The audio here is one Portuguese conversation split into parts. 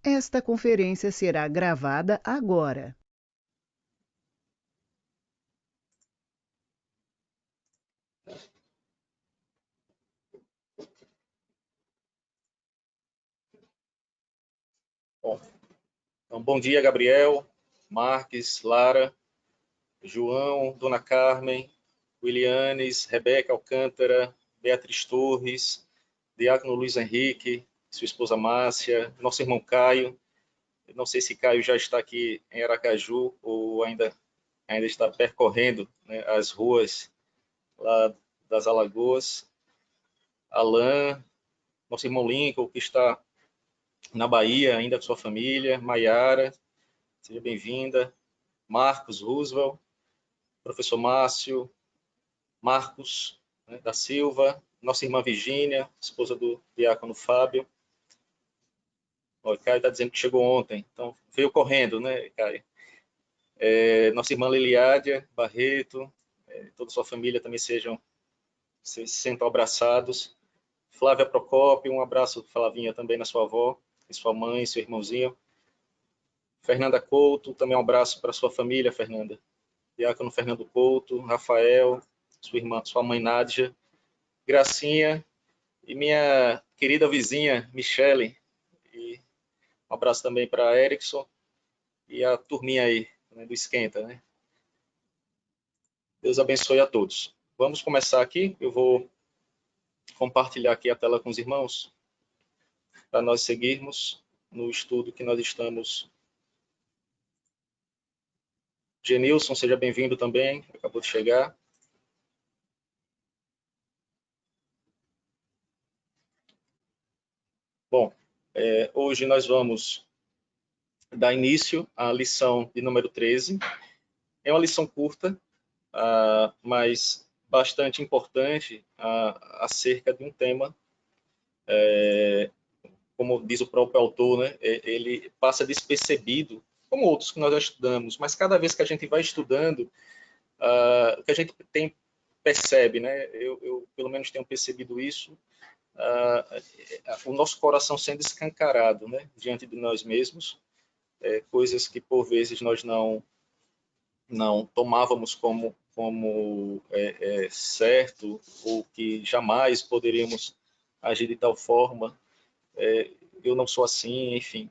Esta conferência será gravada agora. Bom, então, bom dia, Gabriel, Marques, Lara, João, Dona Carmen, Willianes, Rebeca Alcântara, Beatriz Torres, Diácono Luiz Henrique, sua esposa Márcia, nosso irmão Caio. Não sei se Caio já está aqui em Aracaju ou ainda está percorrendo, né, as ruas lá das Alagoas. Alain, nosso irmão Lincoln, que está na Bahia, ainda com sua família. Maiara, seja bem-vinda. Marcos Roosevelt, professor Márcio, Marcos, né, da Silva, nossa irmã Virgínia, esposa do diácono Fábio. O Caio está dizendo que chegou ontem, então veio correndo, né, Caio? Nossa irmã Liliádia Barreto, toda a sua família também se sentam abraçados. Flávia Procópio, um abraço, Flavinha, também na sua avó, e sua mãe, seu irmãozinho. Fernanda Couto, também um abraço para sua família, Fernanda. Diácono Fernando Couto, Rafael, sua irmã, sua mãe Nádia, Gracinha e minha querida vizinha Michele. E um abraço também para Erickson e a turminha aí, né, do Esquenta, né? Deus abençoe a todos. Vamos começar aqui. Eu vou compartilhar aqui a tela com os irmãos para nós seguirmos no estudo que nós estamos. Genilson, seja bem-vindo também, acabou de chegar. Bom, hoje nós vamos dar início à lição de número 13. É uma lição curta, mas bastante importante acerca de um tema, como diz o próprio autor, né, ele passa despercebido, como outros que nós já estudamos, mas cada vez que a gente vai estudando, o que a gente percebe, né, eu pelo menos tenho percebido isso, o nosso coração sendo escancarado, né, diante de nós mesmos, coisas que por vezes nós não tomávamos como certo, ou que jamais poderíamos agir de tal forma. Eu não sou assim, enfim.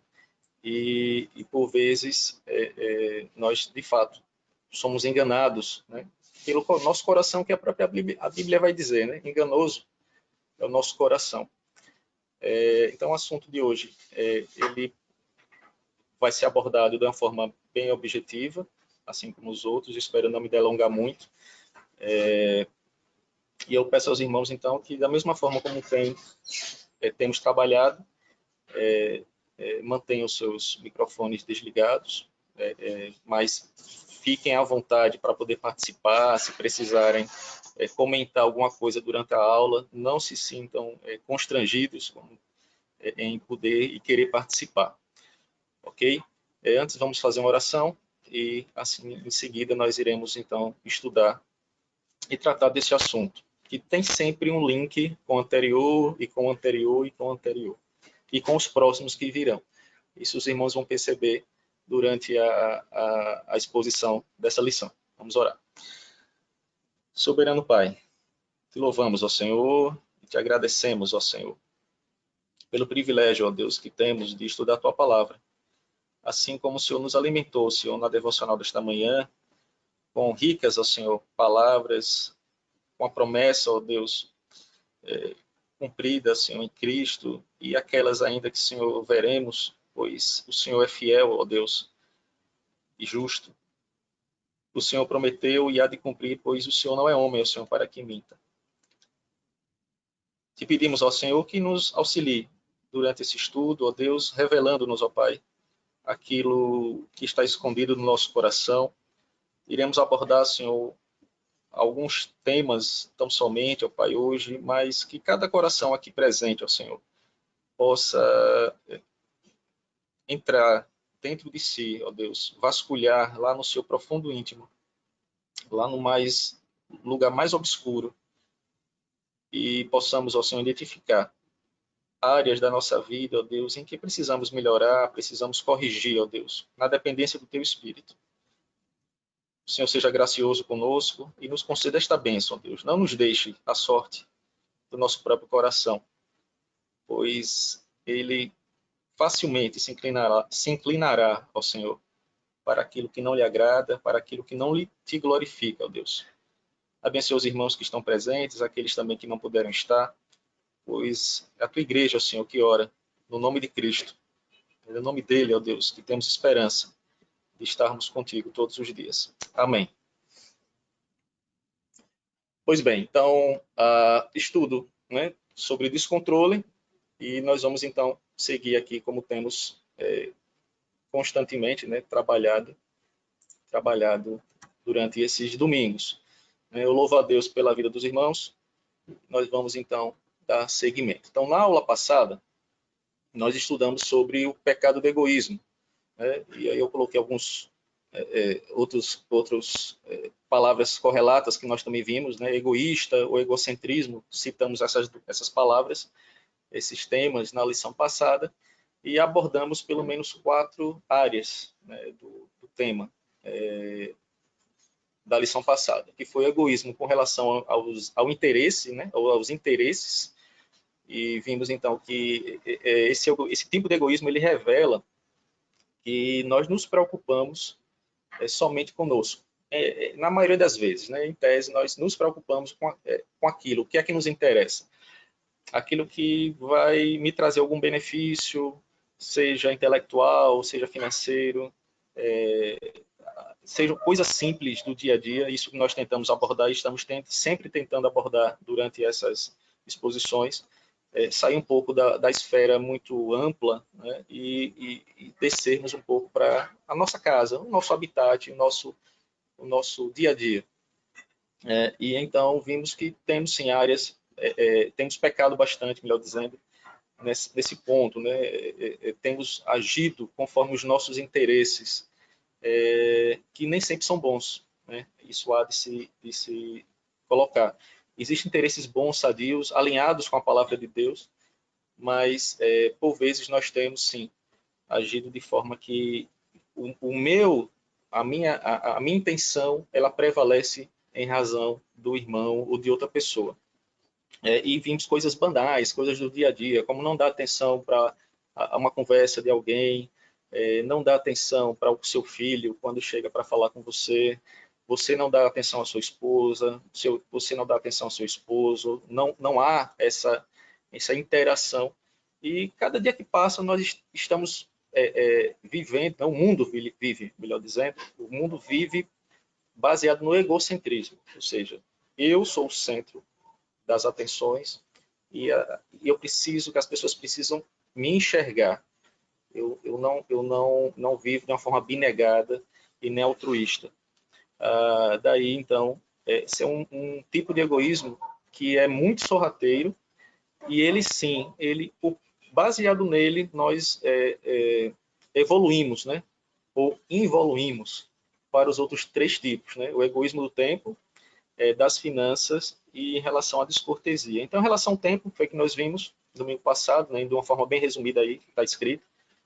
E por vezes, nós, de fato, somos enganados, né, pelo nosso coração, que a própria Bíblia vai dizer, né? Enganoso é o nosso coração. Então, o assunto de hoje, ele vai ser abordado de uma forma bem objetiva, assim como os outros, espero não me delongar muito. E eu peço aos irmãos, então, que da mesma forma como temos trabalhado, mantenham os seus microfones desligados, mas fiquem à vontade para poder participar, se precisarem comentar alguma coisa durante a aula, não se sintam constrangidos em poder e querer participar, ok? Antes vamos fazer uma oração e assim em seguida nós iremos então estudar e tratar desse assunto, que tem sempre um link com o anterior e com o anterior e com o anterior, e com os próximos que virão. Isso os irmãos vão perceber durante a exposição dessa lição. Vamos orar. Soberano Pai, te louvamos, ó Senhor, e te agradecemos, ó Senhor, pelo privilégio, ó Deus, que temos de estudar a tua palavra. Assim como o Senhor nos alimentou, Senhor, na devocional desta manhã, com ricas, ó Senhor, palavras, com a promessa, ó Deus, cumprida, Senhor, em Cristo, e aquelas ainda que, Senhor, veremos, pois o Senhor é fiel, ó Deus, e justo. O Senhor prometeu e há de cumprir, pois o Senhor não é homem, o Senhor para que minta. Te pedimos, ó Senhor, que nos auxilie durante esse estudo, ó Deus, revelando-nos, ó Pai, aquilo que está escondido no nosso coração. Iremos abordar, Senhor, alguns temas tão somente, ó Pai, hoje, mas que cada coração aqui presente, ó Senhor, possa entrar dentro de si, ó Deus, vasculhar lá no seu profundo íntimo, lá no lugar mais obscuro, e possamos, ó Senhor, identificar áreas da nossa vida, ó Deus, em que precisamos melhorar, precisamos corrigir, ó Deus, na dependência do Teu Espírito. O Senhor seja gracioso conosco e nos conceda esta bênção, ó Deus. Não nos deixe à sorte do nosso próprio coração, pois ele facilmente se inclinará ao Senhor para aquilo que não lhe agrada, para aquilo que não te glorifica, ó Deus. Abençoe os irmãos que estão presentes, aqueles também que não puderam estar, pois é a tua igreja, ó Senhor, que ora no nome de Cristo. É no nome dele, ó Deus, que temos esperança de estarmos contigo todos os dias. Amém. Pois bem, então, estudo, né, sobre descontrole, e nós vamos então seguir aqui como temos constantemente, né, trabalhado durante esses domingos. Eu louvo a Deus pela vida dos irmãos. Nós vamos então dar seguimento. Então, na aula passada, nós estudamos sobre o pecado do egoísmo, né? E aí eu coloquei alguns outros palavras correlatas que nós também vimos, né? Egoísta ou egocentrismo, citamos essas palavras, esses temas na lição passada, e abordamos pelo menos 4 áreas, né, do tema da lição passada, que foi o egoísmo com relação ao interesse, né, aos interesses, e vimos então que esse tipo de egoísmo ele revela que nós nos preocupamos somente conosco. Na maioria das vezes, né, em tese, nós nos preocupamos com aquilo, o que é que nos interessa. Aquilo que vai me trazer algum benefício, seja intelectual, seja financeiro, sejam coisas simples do dia a dia, isso que nós tentamos abordar e estamos sempre tentando abordar durante essas exposições, sair um pouco da esfera muito ampla, né, e descermos um pouco para a nossa casa, o nosso habitat, o nosso dia a dia. E então vimos que temos sim áreas, temos pecado bastante, melhor dizendo, nesse ponto, né? Temos agido conforme os nossos interesses, que nem sempre são bons, né? Isso há de se colocar. Existem interesses bons, sadios, alinhados com a palavra de Deus, mas por vezes nós temos sim agido de forma que a minha intenção, ela prevalece em razão do irmão ou de outra pessoa. E vimos coisas banais, coisas do dia a dia, como não dar atenção para uma conversa de alguém, não dar atenção para o seu filho quando chega para falar com você, você não dá atenção à sua esposa, você não dá atenção ao seu esposo, não há essa interação. E cada dia que passa, nós estamos vivendo, o mundo vive, melhor dizendo, o mundo vive baseado no egocentrismo, ou seja, eu sou o centro das atenções e eu preciso, que as pessoas precisam me enxergar. Eu não vivo de uma forma abnegada e nem altruísta. Daí, então, esse é um tipo de egoísmo que é muito sorrateiro e ele sim, baseado nele, nós evoluímos, né? Ou involuímos para os outros 3 tipos, né? O egoísmo do tempo, das finanças e em relação à descortesia. Então, em relação ao tempo, foi que nós vimos domingo passado, né, de uma forma bem resumida aí, que está escrito,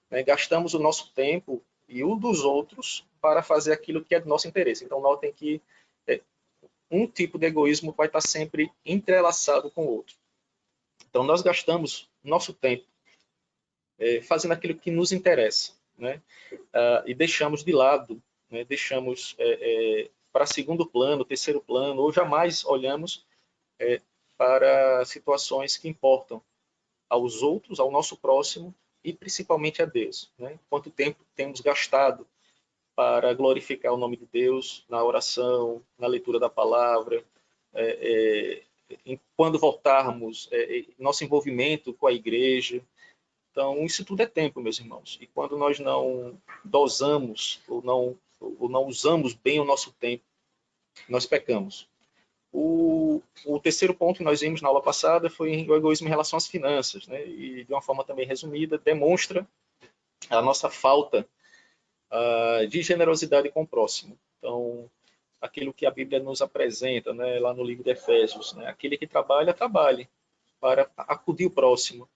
né, gastamos o nosso tempo e o dos outros para fazer aquilo que é do nosso interesse. Então, notem que um tipo de egoísmo vai estar sempre entrelaçado com o outro. Então, nós gastamos nosso tempo fazendo aquilo que nos interessa, né, e deixamos de lado, né, deixamos para segundo plano, terceiro plano, ou jamais olhamos para situações que importam aos outros, ao nosso próximo e principalmente a Deus, né? Quanto tempo temos gastado para glorificar o nome de Deus na oração, na leitura da palavra, quando voltarmos, nosso envolvimento com a igreja. Então, isso tudo é tempo, meus irmãos. E quando nós não dosamos ou não usamos bem o nosso tempo, nós pecamos. O terceiro ponto que nós vimos na aula passada foi o egoísmo em relação às finanças, né? E de uma forma também resumida, demonstra a nossa falta de generosidade com o próximo. Então, aquilo que a Bíblia nos apresenta, né, lá no livro de Efésios, né? Aquele que trabalha, trabalhe para acudir o próximo.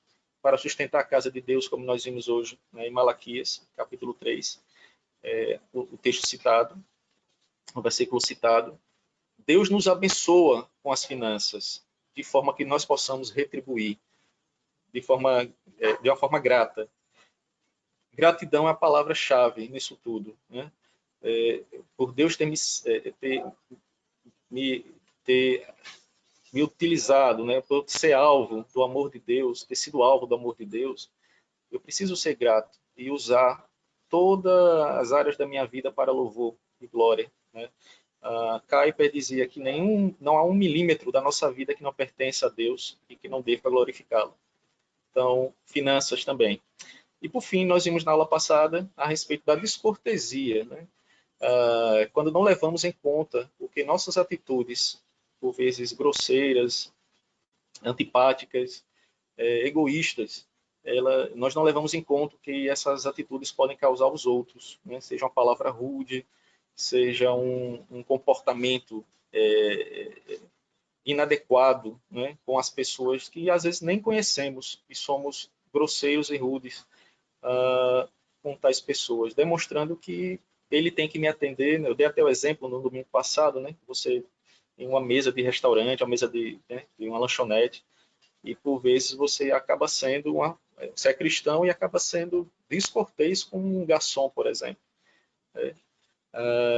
para sustentar a casa de Deus, como nós vimos hoje, né, em Malaquias, capítulo 3, o texto citado, o versículo citado. Deus nos abençoa com as finanças, de forma que nós possamos retribuir de uma forma grata. Gratidão é a palavra-chave nisso tudo, né? Por Deus ter me utilizado, né, por ser alvo do amor de Deus, ter sido alvo do amor de Deus, eu preciso ser grato e usar todas as áreas da minha vida para louvor e glória, né? Kuyper dizia que não há 1 milímetro da nossa vida que não pertence a Deus e que não deva glorificá-lo. Então, finanças também. E, por fim, nós vimos na aula passada a respeito da descortesia, né? Quando não levamos em conta o que nossas atitudes, por vezes grosseiras, antipáticas, egoístas, nós não levamos em conta que essas atitudes podem causar aos outros, né? Seja uma palavra rude, seja um comportamento inadequado, né, com as pessoas que às vezes nem conhecemos e somos grosseiros e rudes com tais pessoas, demonstrando que ele tem que me atender. Eu dei até o exemplo no domingo passado, né? Você em uma mesa de restaurante, uma mesa de uma lanchonete, e por vezes você acaba sendo você é cristão e acaba sendo descortês com um garçom, por exemplo.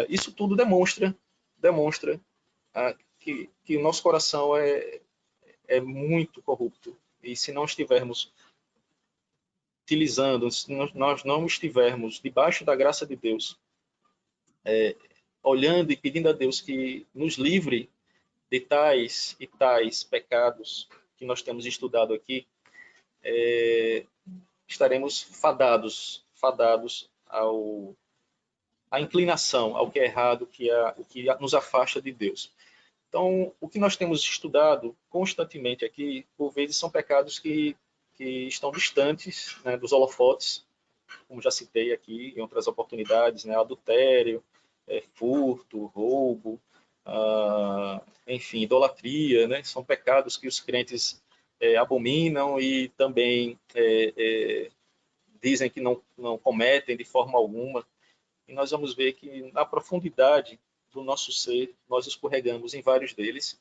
Isso tudo demonstra que o nosso coração é muito corrupto. E se não estivermos utilizando, se nós não estivermos debaixo da graça de Deus, olhando e pedindo a Deus que nos livre de tais e tais pecados que nós temos estudado aqui, estaremos fadados à inclinação, ao que é errado, o que nos afasta de Deus. Então, o que nós temos estudado constantemente aqui, por vezes, são pecados que estão distantes, né, dos holofotes, como já citei aqui em outras oportunidades, né, adultério, furto, roubo, enfim, idolatria, né, são pecados que os crentes abominam e também dizem que não cometem de forma alguma. E nós vamos ver que na profundidade do nosso ser, nós escorregamos em vários deles,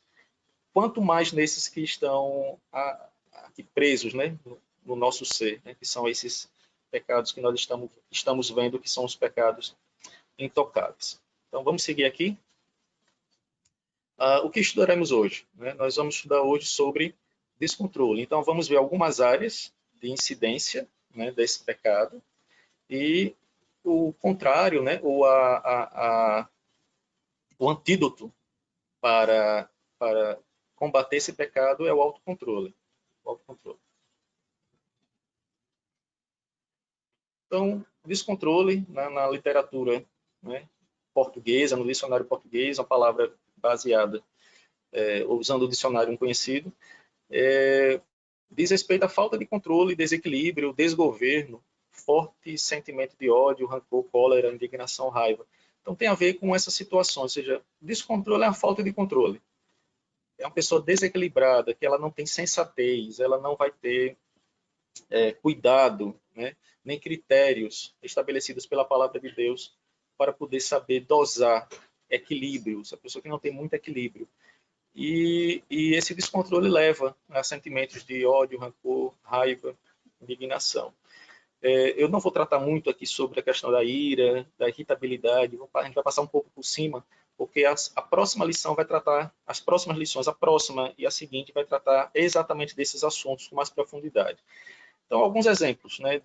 quanto mais nesses que estão aqui presos, né, no nosso ser, né, que são esses pecados que nós estamos vendo que são os pecados intocáveis. Então, vamos seguir aqui. O que estudaremos hoje? Né? Nós vamos estudar hoje sobre descontrole. Então, vamos ver algumas áreas de incidência, né, desse pecado e o contrário, né, ou o antídoto para combater esse pecado é o autocontrole. Então, descontrole na literatura, né, portuguesa, no dicionário português, uma palavra baseada, usando o dicionário conhecido, diz respeito à falta de controle, desequilíbrio, desgoverno, forte sentimento de ódio, rancor, cólera, indignação, raiva. Então tem a ver com essa situação, ou seja, descontrole é a falta de controle. É uma pessoa desequilibrada, que ela não tem sensatez, ela não vai ter cuidado, né, nem critérios estabelecidos pela palavra de Deus para poder saber dosar equilíbrio, essa pessoa que não tem muito equilíbrio. E esse descontrole leva a sentimentos de ódio, rancor, raiva, indignação. Eu não vou tratar muito aqui sobre a questão da ira, da irritabilidade, a gente vai passar um pouco por cima, porque a próxima lição vai tratar, as próximas lições, a próxima e a seguinte vai tratar exatamente desses assuntos com mais profundidade. Então, alguns exemplos, né,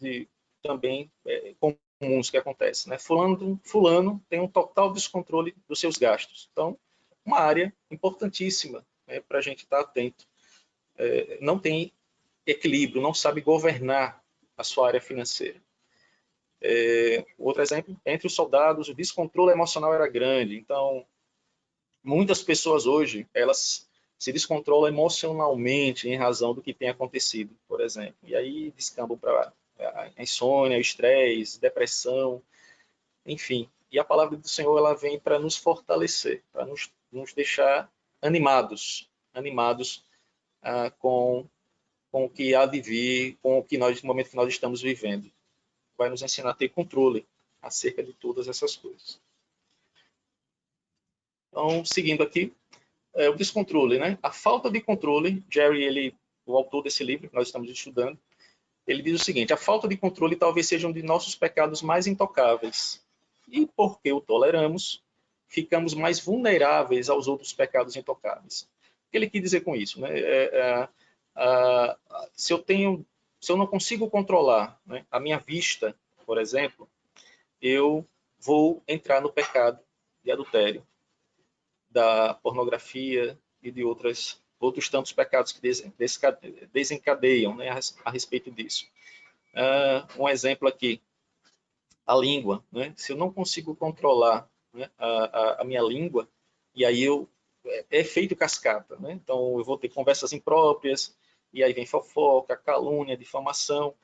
também comuns que acontecem, né? Fulano tem um total descontrole dos seus gastos. Então, uma área importantíssima, né, para a gente estar atento. Não tem equilíbrio, não sabe governar a sua área financeira. Outro exemplo, entre os soldados, o descontrole emocional era grande. Então, muitas pessoas hoje, elas se descontrolam emocionalmente em razão do que tem acontecido, por exemplo. E aí descambam para a insônia, o estresse, depressão, enfim. E a palavra do Senhor, ela vem para nos fortalecer, para nos deixar animados com com o que há de vir, com o que nós, no momento que nós estamos vivendo. Vai nos ensinar a ter controle acerca de todas essas coisas. Então, seguindo aqui, o descontrole, né? A falta de controle, Jerry, o autor desse livro que nós estamos estudando, ele diz o seguinte: a falta de controle talvez seja um de nossos pecados mais intocáveis. E porque o toleramos, ficamos mais vulneráveis aos outros pecados intocáveis. O que ele quis dizer com isso? Né? Se eu não consigo controlar, né, a minha vista, por exemplo, eu vou entrar no pecado de adultério, da pornografia e de outros tantos pecados que desencadeiam, né, a respeito disso. Um exemplo aqui, a língua. Né? Se eu não consigo controlar, né, a minha língua, e aí é feito cascata. Né? Então, eu vou ter conversas impróprias, e aí vem fofoca, calúnia, difamação.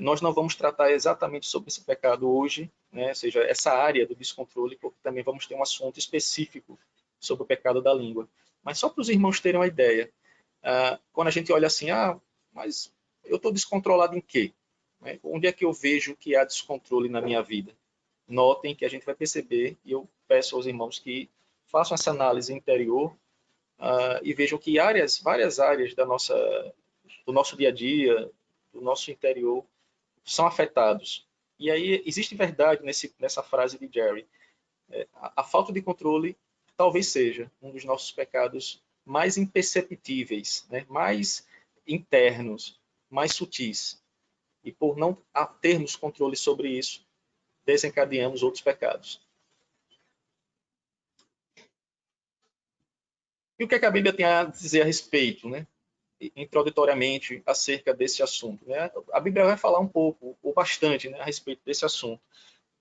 Nós não vamos tratar exatamente sobre esse pecado hoje, né? Ou seja, essa área do descontrole, porque também vamos ter um assunto específico sobre o pecado da língua. Mas só para os irmãos terem uma ideia, quando a gente olha assim, mas eu estou descontrolado em quê? Né? Onde é que eu vejo que há descontrole na minha vida? Notem que a gente vai perceber, e eu peço aos irmãos que façam essa análise interior e vejam que várias áreas do nosso dia a dia, do nosso interior, são afetados. E aí existe verdade nessa frase de Jerry. A falta de controle talvez seja um dos nossos pecados mais imperceptíveis, né? Mais internos, mais sutis. E por não termos controle sobre isso, desencadeamos outros pecados. E o que a Bíblia tem a dizer a respeito, né? Introdutoriamente, acerca desse assunto? Né? A Bíblia vai falar um pouco, ou bastante, né, a respeito desse assunto.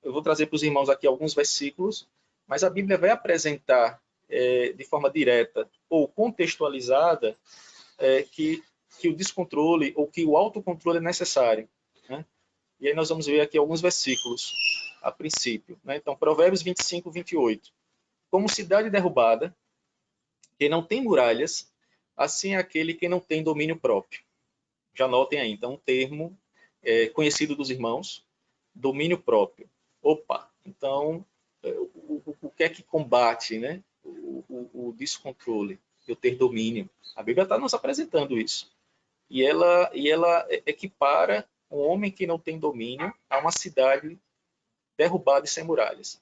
Eu vou trazer para os irmãos aqui alguns versículos, mas a Bíblia vai apresentar de forma direta ou contextualizada que o descontrole ou que o autocontrole é necessário. Né? E aí nós vamos ver aqui alguns versículos a princípio. Né? Então, Provérbios 25, 28. Como cidade derrubada, que não tem muralhas, assim é aquele que não tem domínio próprio. Já notem aí, então, um termo conhecido dos irmãos, domínio próprio. Opa, então, o que é que combate, né? O descontrole, eu ter domínio. A Bíblia está nos apresentando isso. E ela equipara um homem que não tem domínio a uma cidade derrubada e sem muralhas.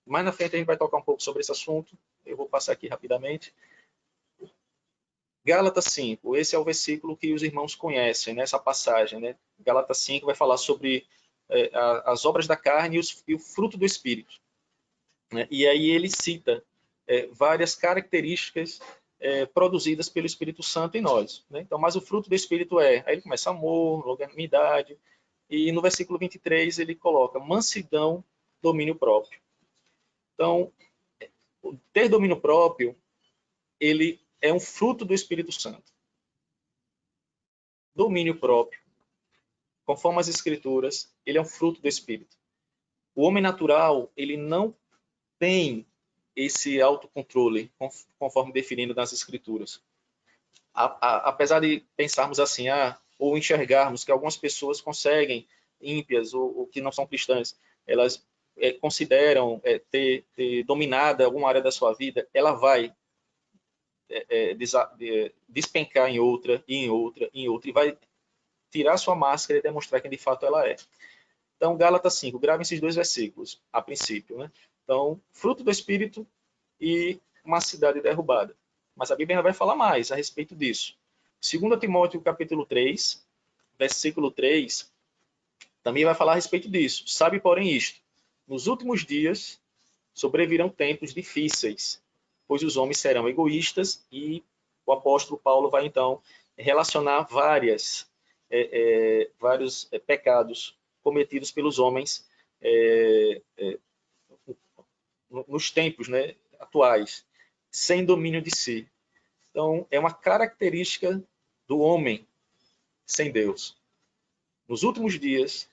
Mais na frente a gente vai tocar um pouco sobre esse assunto. Eu vou passar aqui rapidamente. Gálatas 5, esse é o versículo que os irmãos conhecem, né, essa passagem. Né? Gálatas 5 vai falar sobre as obras da carne e o fruto do Espírito. Né? E aí ele cita várias características produzidas pelo Espírito Santo em nós. Né? Então, mas o fruto do Espírito aí ele começa amor, longanimidade, e no versículo 23 ele coloca mansidão, domínio próprio. Então, ter domínio próprio, ele é um fruto do Espírito Santo. Domínio próprio, conforme as Escrituras, ele é um fruto do Espírito. O homem natural, ele não tem esse autocontrole, conforme definido nas Escrituras. Apesar de pensarmos assim, ou enxergarmos que algumas pessoas conseguem, ímpias ou que não são cristãs, elas consideram ter dominado alguma área da sua vida, ela vai despencar em outra, e vai tirar sua máscara e demonstrar quem de fato ela é. Então, Gálatas 5, gravem esses dois versículos, a princípio. Né? Então, fruto do Espírito e uma cidade derrubada. Mas a Bíblia vai falar mais a respeito disso. 2 Timóteo, capítulo 3, versículo 3, também vai falar a respeito disso. Sabe, porém, isto: nos últimos dias sobrevirão tempos difíceis, pois os homens serão egoístas, e o apóstolo Paulo vai, então, relacionar vários pecados cometidos pelos homens nos tempos, né, atuais, sem domínio de si. Então, é uma característica do homem sem Deus. Nos últimos dias,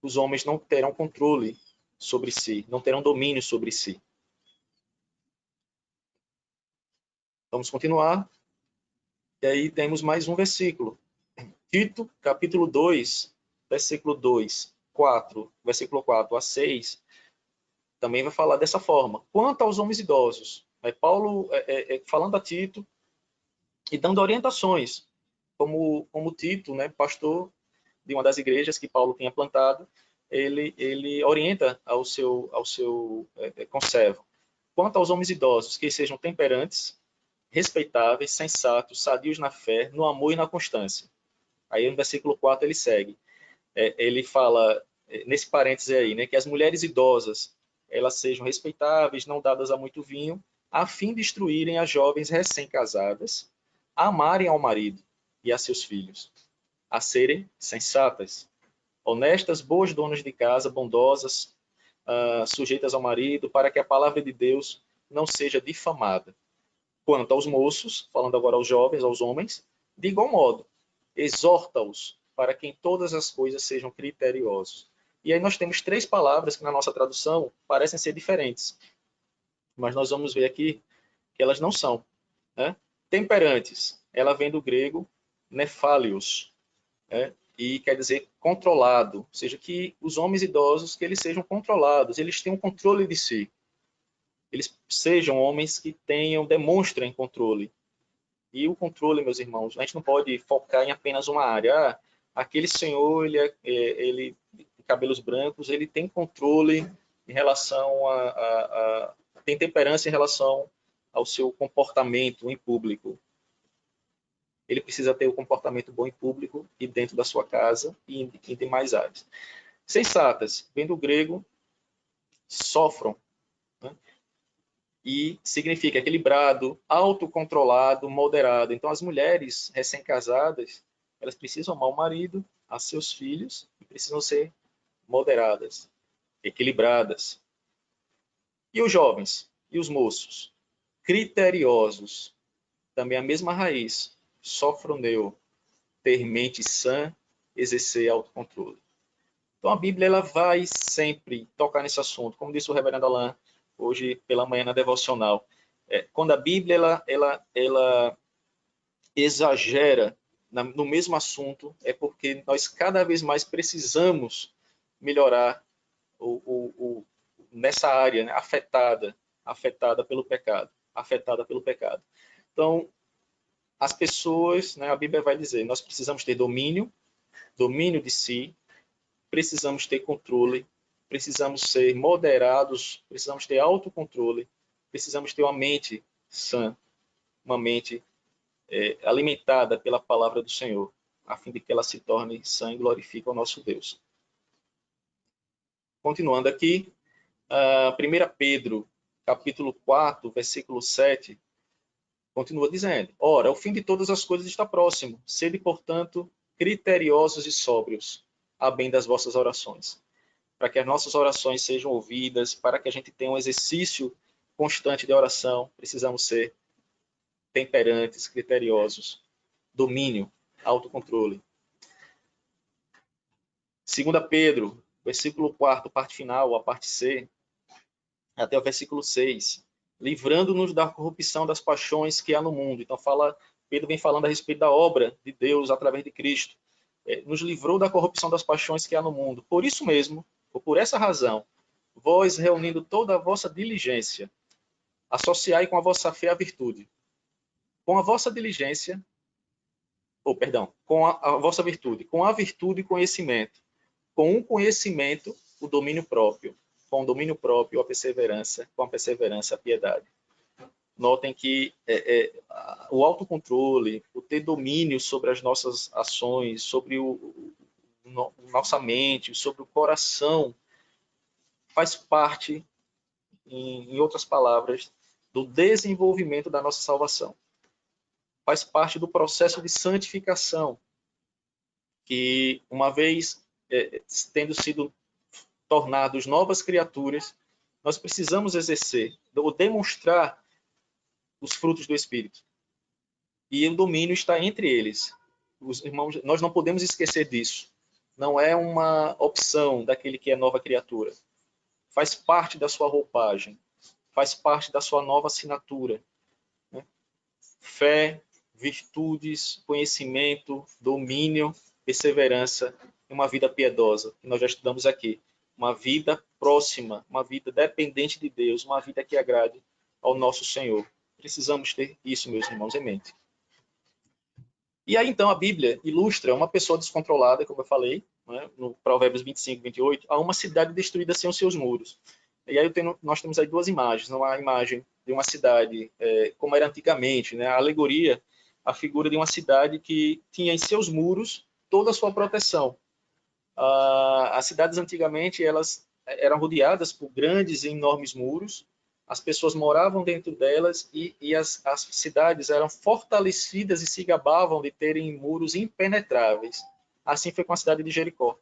os homens não terão controle sobre si, não terão domínio sobre si. Vamos continuar. E aí temos mais um versículo. Tito, capítulo 2, versículo 2, 4, versículo 4 a 6, também vai falar dessa forma. Quanto aos homens idosos, Paulo falando a Tito e dando orientações, como Tito, né, pastor de uma das igrejas que Paulo tinha plantado, ele orienta ao seu conservo. Quanto aos homens idosos, que sejam temperantes, respeitáveis, sensatos, sadios na fé, no amor e na constância. Aí no versículo 4 ele segue. Ele fala, nesse parêntese aí, né, que as mulheres idosas elas sejam respeitáveis, não dadas a muito vinho, a fim de instruírem as jovens recém-casadas a amarem ao marido e a seus filhos, a serem sensatas, honestas, boas donas de casa, bondosas, sujeitas ao marido, para que a palavra de Deus não seja difamada. Quanto aos moços, falando agora aos jovens, aos homens, de igual modo, exorta-os para que em todas as coisas sejam criteriosos. E aí nós temos 3 palavras que na nossa tradução parecem ser diferentes, mas nós vamos ver aqui que elas não são. Né? Temperantes, ela vem do grego nefalios, né? E quer dizer controlado, ou seja, que os homens idosos que eles sejam controlados, eles tenham controle de si, eles sejam homens que demonstrem controle. E o controle, meus irmãos, a gente não pode focar em apenas uma área. Aquele senhor, ele de cabelos brancos, ele tem controle em relação tem temperança em relação ao seu comportamento em público. Ele precisa ter o comportamento bom em público e dentro da sua casa e em demais áreas. Sensatas, vem do grego sofram, né? E significa equilibrado, autocontrolado, moderado. Então, as mulheres recém-casadas, elas precisam amar o marido, a seus filhos, e precisam ser moderadas, equilibradas. E os jovens? E os moços? Criteriosos. Também a mesma raiz. Sofroneu, ter mente sã, exercer autocontrole. Então, a Bíblia ela vai sempre tocar nesse assunto. Como disse o reverendo Alain, hoje pela manhã na devocional. Quando a Bíblia ela exagera no mesmo assunto, é porque nós cada vez mais precisamos melhorar nessa área, né, afetada pelo pecado. Então, as pessoas, né, a Bíblia vai dizer, nós precisamos ter domínio de si, precisamos ter controle, precisamos ser moderados, precisamos ter autocontrole, precisamos ter uma mente sã, uma mente alimentada pela palavra do Senhor, a fim de que ela se torne sã e glorifique ao nosso Deus. Continuando aqui, 1 Pedro, capítulo 4, versículo 7, continua dizendo, ora, o fim de todas as coisas está próximo, sede, portanto, criteriosos e sóbrios, a bem das vossas orações, para que as nossas orações sejam ouvidas, para que a gente tenha um exercício constante de oração, precisamos ser temperantes, criteriosos, domínio, autocontrole. 2 Pedro, versículo 4, parte final, a parte C, até o versículo 6, livrando-nos da corrupção das paixões que há no mundo. Então, Pedro vem falando a respeito da obra de Deus através de Cristo. Nos livrou da corrupção das paixões que há no mundo. Por isso mesmo, ou por essa razão, vós, reunindo toda a vossa diligência, associai com a vossa fé a virtude. Com a vossa diligência, com a vossa virtude. Com a virtude, conhecimento. Com o conhecimento, o domínio próprio. Com o domínio próprio, a perseverança. Com a perseverança, a piedade. Notem que o autocontrole, o ter domínio sobre as nossas ações, sobre nossa mente, sobre o coração, faz parte, em outras palavras, do desenvolvimento da nossa salvação. Faz parte do processo de santificação, que uma vez tendo sido tornados novas criaturas, nós precisamos exercer ou demonstrar os frutos do Espírito. E o domínio está entre eles. Os irmãos, nós não podemos esquecer disso. Não é uma opção daquele que é nova criatura. Faz parte da sua roupagem. Faz parte da sua nova assinatura. Né? Fé, virtudes, conhecimento, domínio, perseverança e uma vida piedosa, que nós já estudamos aqui. Uma vida próxima, uma vida dependente de Deus, uma vida que agrade ao nosso Senhor. Precisamos ter isso, meus irmãos, em mente. E aí, então, a Bíblia ilustra uma pessoa descontrolada, como eu falei, né, no Provérbios 25, 28, a uma cidade destruída sem os seus muros. E aí nós temos aí duas imagens. Uma imagem de uma cidade como era antigamente, né, a alegoria, a figura de uma cidade que tinha em seus muros toda a sua proteção. As cidades antigamente elas eram rodeadas por grandes e enormes muros, as pessoas moravam dentro delas e as cidades eram fortalecidas e se gabavam de terem muros impenetráveis. Assim foi com a cidade de Jericó.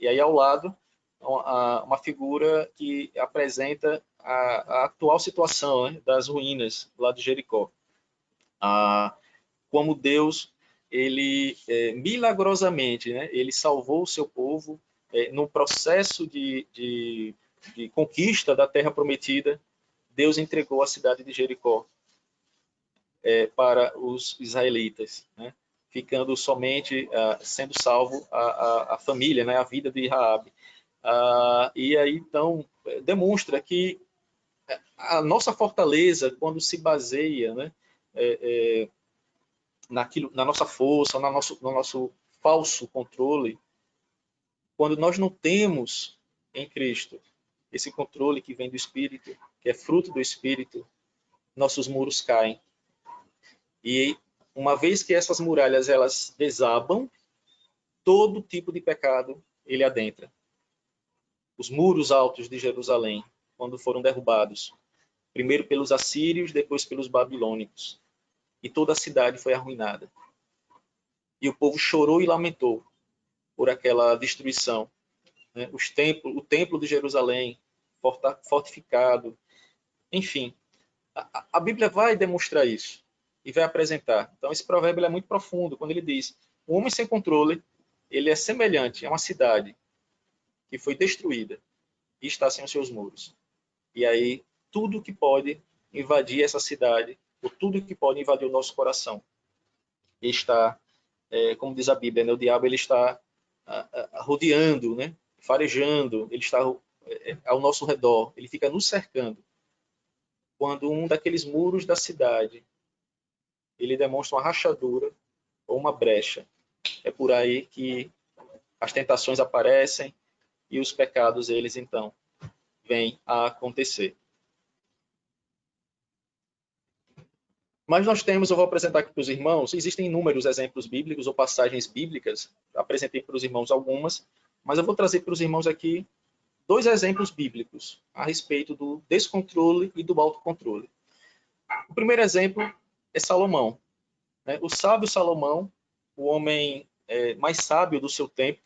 E aí ao lado, uma figura que apresenta a atual situação, né, das ruínas lá de Jericó. Como Deus, ele milagrosamente, né, ele salvou o seu povo no processo de conquista da terra prometida. Deus entregou a cidade de Jericó para os israelitas, né? Ficando somente sendo salvo a família, né? A vida de Raabe. E aí então demonstra que a nossa fortaleza, quando se baseia, né, na nossa força, no nosso falso controle, quando nós não temos em Cristo esse controle que vem do Espírito, que é fruto do Espírito, nossos muros caem. E uma vez que essas muralhas elas desabam, todo tipo de pecado ele adentra. Os muros altos de Jerusalém, quando foram derrubados, primeiro pelos assírios, depois pelos babilônicos, e toda a cidade foi arruinada. E o povo chorou e lamentou por aquela destruição. Né? O templo de Jerusalém fortificado, enfim, a Bíblia vai demonstrar isso e vai apresentar. Então, esse provérbio é muito profundo, quando ele diz: o homem sem controle, ele é semelhante a uma cidade que foi destruída e está sem os seus muros. E aí, tudo que pode invadir essa cidade, ou tudo que pode invadir o nosso coração, está, como diz a Bíblia, né, o diabo ele está rodeando, né, farejando, ele está ao nosso redor, ele fica nos cercando. Quando um daqueles muros da cidade ele demonstra uma rachadura ou uma brecha, é por aí que as tentações aparecem e os pecados, eles então vêm a acontecer. Mas nós temos, eu vou apresentar aqui para os irmãos, existem inúmeros exemplos bíblicos ou passagens bíblicas, apresentei para os irmãos algumas, mas eu vou trazer para os irmãos aqui dois exemplos bíblicos a respeito do descontrole e do autocontrole. O primeiro exemplo é Salomão. Né? O sábio Salomão, o homem mais sábio do seu tempo,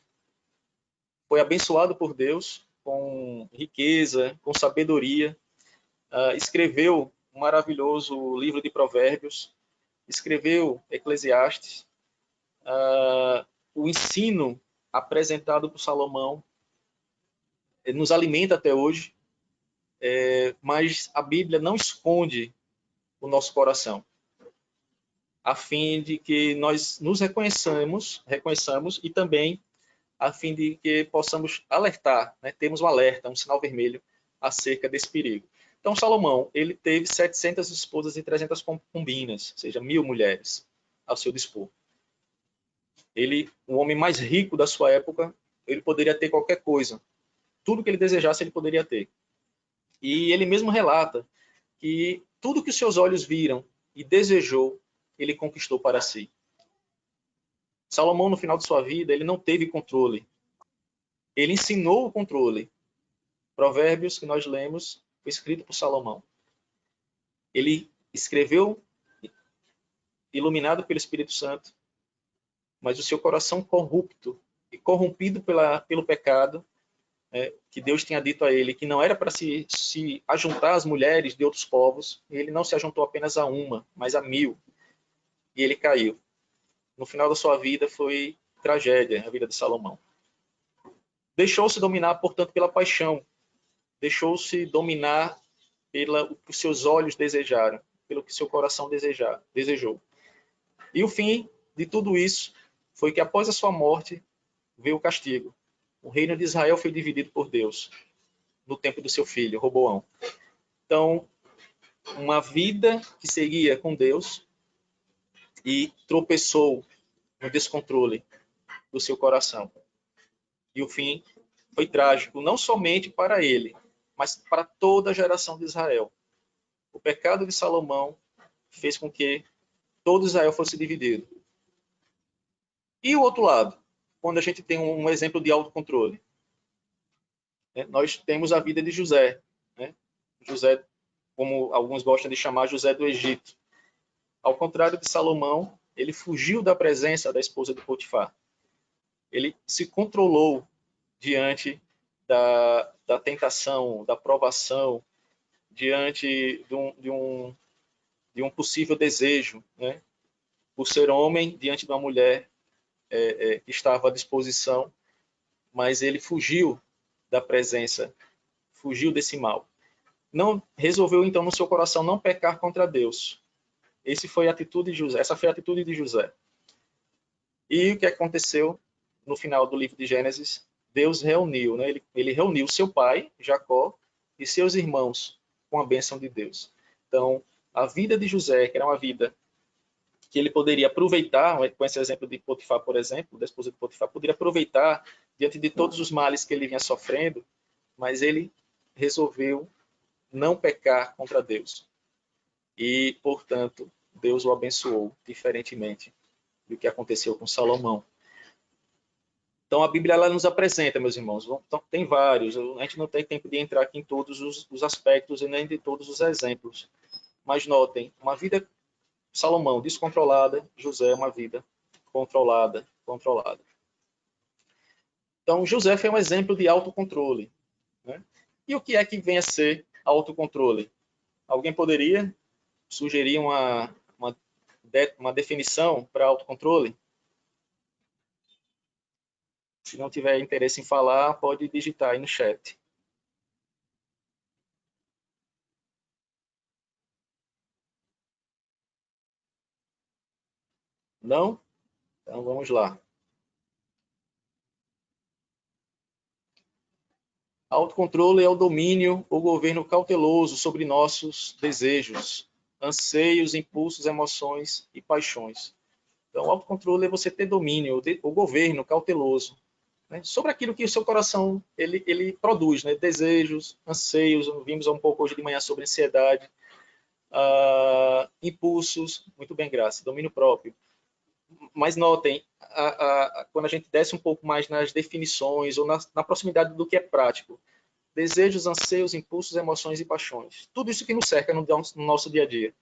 foi abençoado por Deus com riqueza, com sabedoria, escreveu um maravilhoso livro de Provérbios, escreveu Eclesiastes. O ensino apresentado por Salomão nos alimenta até hoje, mas a Bíblia não esconde o nosso coração, a fim de que nós nos reconheçamos e também a fim de que possamos alertar, né? Temos um alerta, um sinal vermelho acerca desse perigo. Então, Salomão, ele teve 700 esposas e 300 concubinas, ou seja, 1000 mulheres ao seu dispor. Ele, o homem mais rico da sua época, ele poderia ter qualquer coisa. Tudo que ele desejasse, ele poderia ter. E ele mesmo relata que tudo que os seus olhos viram e desejou, ele conquistou para si. Salomão, no final de sua vida, ele não teve controle. Ele ensinou o controle. Provérbios, que nós lemos, foi escrito por Salomão. Ele escreveu, iluminado pelo Espírito Santo, mas o seu coração corrupto e corrompido pelo pecado, que Deus tinha dito a ele que não era para se ajuntar às mulheres de outros povos, ele não se ajuntou apenas a uma, mas a 1000. E ele caiu. No final da sua vida foi tragédia, a vida de Salomão. Deixou-se dominar, portanto, pela paixão. Deixou-se dominar pelo que seus olhos desejaram, pelo que seu coração desejou. E o fim de tudo isso foi que após a sua morte veio o castigo. O reino de Israel foi dividido por Deus no tempo do seu filho, Roboão. Então, uma vida que seguia com Deus e tropeçou no descontrole do seu coração. E o fim foi trágico, não somente para ele, mas para toda a geração de Israel. O pecado de Salomão fez com que todo Israel fosse dividido. E o outro lado, quando a gente tem um exemplo de autocontrole, né? Nós temos a vida de José, né? José, como alguns gostam de chamar, José do Egito. Ao contrário de Salomão, ele fugiu da presença da esposa de Potifar. Ele se controlou diante da tentação, da provação, diante de um possível desejo, né? Por ser homem, diante de uma mulher que estava à disposição, mas ele fugiu da presença, fugiu desse mal. Não resolveu então no seu coração não pecar contra Deus. Essa foi a atitude de José. E o que aconteceu no final do livro de Gênesis? Deus reuniu, né? Ele reuniu seu pai, Jacó, e seus irmãos com a bênção de Deus. Então, a vida de José, que era uma vida que ele poderia aproveitar, com esse exemplo de Potifar, por exemplo, da esposa de Potifar, poderia aproveitar diante de todos os males que ele vinha sofrendo, mas ele resolveu não pecar contra Deus. E, portanto, Deus o abençoou, diferentemente do que aconteceu com Salomão. Então, a Bíblia ela nos apresenta, meus irmãos, então, tem vários, a gente não tem tempo de entrar aqui em todos os aspectos e nem de todos os exemplos. Mas notem, uma vida, Salomão, descontrolada, José, uma vida controlada. Então, José foi um exemplo de autocontrole. Né? E o que é que vem a ser autocontrole? Alguém poderia sugerir uma definição para autocontrole? Se não tiver interesse em falar, pode digitar aí no chat. Não? Então vamos lá. Autocontrole é o domínio ou governo cauteloso sobre nossos desejos, anseios, impulsos, emoções e paixões. Então, autocontrole é você ter domínio, o governo cauteloso, né, sobre aquilo que o seu coração ele produz, né, desejos, anseios. Vimos um pouco hoje de manhã sobre ansiedade, impulsos, muito bem, Graça, domínio próprio. Mas notem, quando a gente desce um pouco mais nas definições ou na proximidade do que é prático, desejos, anseios, impulsos, emoções e paixões. Tudo isso que nos cerca no nosso dia a dia.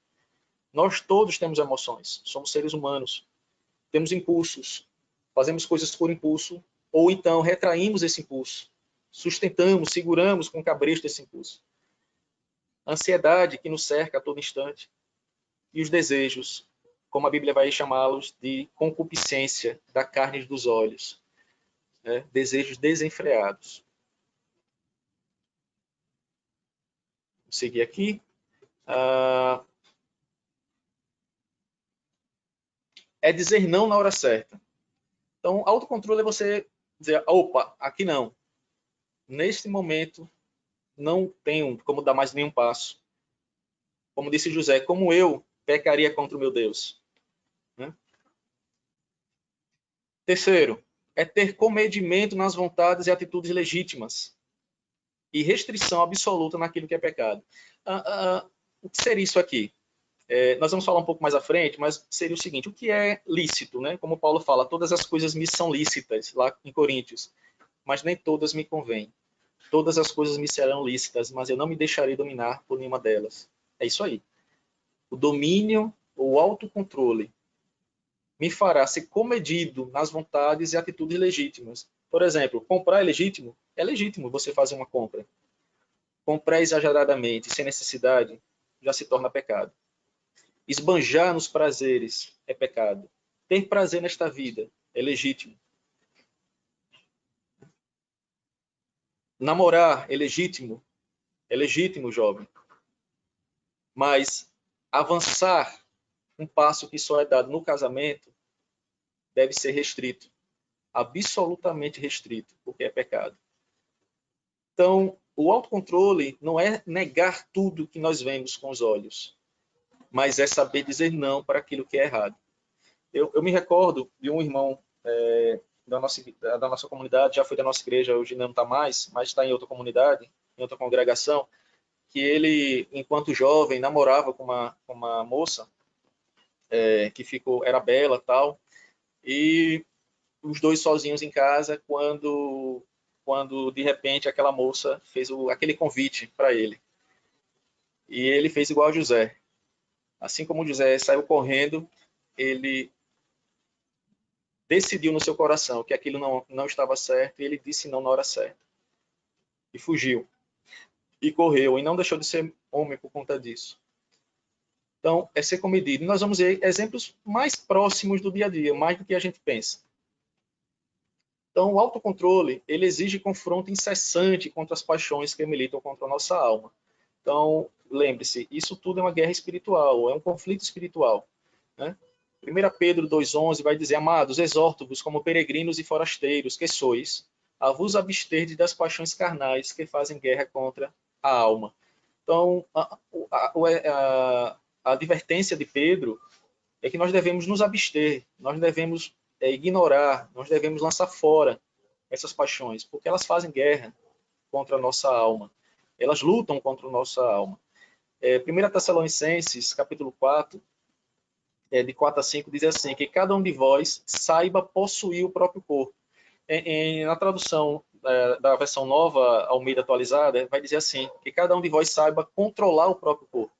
Nós todos temos emoções, somos seres humanos. Temos impulsos, fazemos coisas por impulso, ou então retraímos esse impulso, sustentamos, seguramos com cabresto esse impulso. A ansiedade que nos cerca a todo instante. E os desejos, como a Bíblia vai chamá-los, de concupiscência da carne e dos olhos. Né? Desejos desenfreados. Vou seguir aqui. É dizer não na hora certa. Então, autocontrole é você dizer, opa, aqui não. Neste momento, não tenho como dar mais nenhum passo. Como disse José, como eu pecaria contra o meu Deus? Né? Terceiro, é ter comedimento nas vontades e atitudes legítimas e restrição absoluta naquilo que é pecado. O que seria isso aqui? Nós vamos falar um pouco mais à frente, mas seria o seguinte, o que é lícito? Né? Como Paulo fala, todas as coisas me são lícitas, lá em Coríntios, mas nem todas me convêm. Todas as coisas me serão lícitas, mas eu não me deixarei dominar por nenhuma delas. É isso aí. O domínio, o autocontrole, me fará ser comedido nas vontades e atitudes legítimas. Por exemplo, comprar é legítimo? É legítimo você fazer uma compra. Comprar exageradamente, sem necessidade, já se torna pecado. Esbanjar nos prazeres é pecado. Ter prazer nesta vida é legítimo. Namorar é legítimo, jovem. Mas avançar um passo que só é dado no casamento deve ser restrito, absolutamente restrito, porque é pecado. Então, o autocontrole não é negar tudo que nós vemos com os olhos, mas é saber dizer não para aquilo que é errado. Eu me recordo de um irmão da nossa comunidade, já foi da nossa igreja, hoje não está mais, mas está em outra comunidade, em outra congregação, que ele, enquanto jovem, namorava com uma moça que era bela tal, e os dois sozinhos em casa, quando de repente aquela moça fez aquele convite para ele. E ele fez igual a José. Assim como José saiu correndo, ele decidiu no seu coração que aquilo não estava certo, e ele disse não na hora certa. E fugiu. E correu, e não deixou de ser homem por conta disso. Então, é ser comedido. E nós vamos ver exemplos mais próximos do dia a dia, mais do que a gente pensa. Então, o autocontrole, ele exige confronto incessante contra as paixões que militam contra a nossa alma. Então, lembre-se, isso tudo é uma guerra espiritual, é um conflito espiritual. Né? 1 Pedro 2,11 vai dizer, amados, exorto-vos como peregrinos e forasteiros que sois, a vos absterdes das paixões carnais que fazem guerra contra a alma. Então, a advertência de Pedro é que nós devemos nos abster, nós devemos ignorar, nós devemos lançar fora essas paixões, porque elas fazem guerra contra a nossa alma. Elas lutam contra a nossa alma. 1 Tessalonicenses, capítulo 4, de 4 a 5, diz assim, que cada um de vós saiba possuir o próprio corpo. Na tradução da versão nova, Almeida atualizada, vai dizer assim, que cada um de vós saiba controlar o próprio corpo,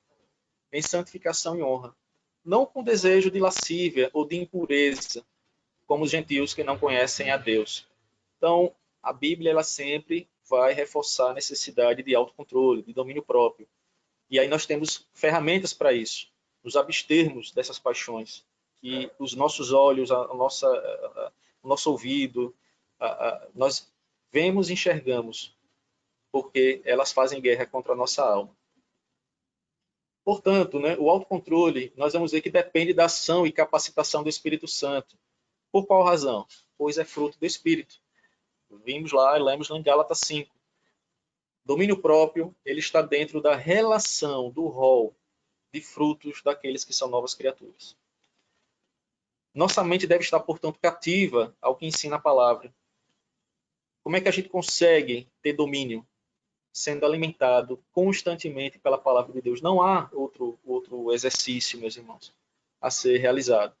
em santificação e honra, não com desejo de lascívia ou de impureza, como os gentios que não conhecem a Deus. Então, a Bíblia ela sempre vai reforçar a necessidade de autocontrole, de domínio próprio. E aí nós temos ferramentas para isso, nos abstermos dessas paixões, que os nossos olhos, o nosso ouvido, nós vemos e enxergamos, porque elas fazem guerra contra a nossa alma. Portanto, né, o autocontrole, nós vamos ver que depende da ação e capacitação do Espírito Santo. Por qual razão? Pois é fruto do Espírito. Vimos lá, lemos em Gálatas 5. Domínio próprio, ele está dentro da relação, do rol de frutos daqueles que são novas criaturas. Nossa mente deve estar, portanto, cativa ao que ensina a palavra. Como é que a gente consegue ter domínio? Sendo alimentado constantemente pela palavra de Deus. Não há outro exercício, meus irmãos, a ser realizado.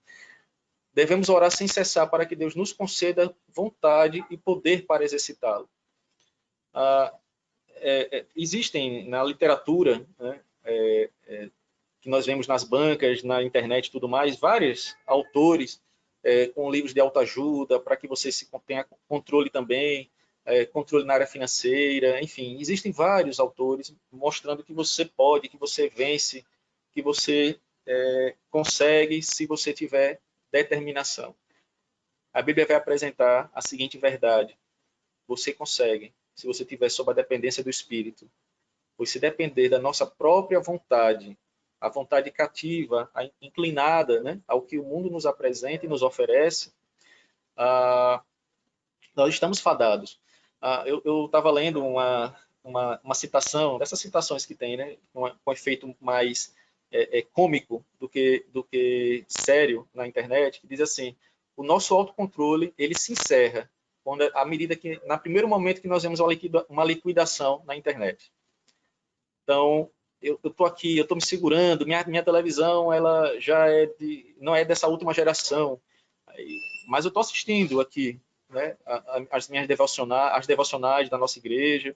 Devemos orar sem cessar para que Deus nos conceda vontade e poder para exercitá-lo. Existem na literatura, né, que nós vemos nas bancas, na internet e tudo mais, vários autores com livros de autoajuda para que você tenha controle também, controle na área financeira, enfim, existem vários autores mostrando que você pode, que você vence, que você consegue se você tiver determinação. A Bíblia vai apresentar a seguinte verdade: você consegue se você estiver sob a dependência do Espírito. Pois se depender da nossa própria vontade, a vontade cativa, a inclinada, né, ao que o mundo nos apresenta e nos oferece, nós estamos fadados. Eu estava lendo uma citação, dessas citações que tem, né, com efeito mais cômico do que sério na internet, que diz assim, o nosso autocontrole ele se encerra à medida que, no primeiro momento que nós vemos uma liquidação na internet. Então, eu estou aqui, eu estou me segurando, minha televisão ela já não é dessa última geração, mas eu estou assistindo aqui, né, as minhas devocionais da nossa igreja,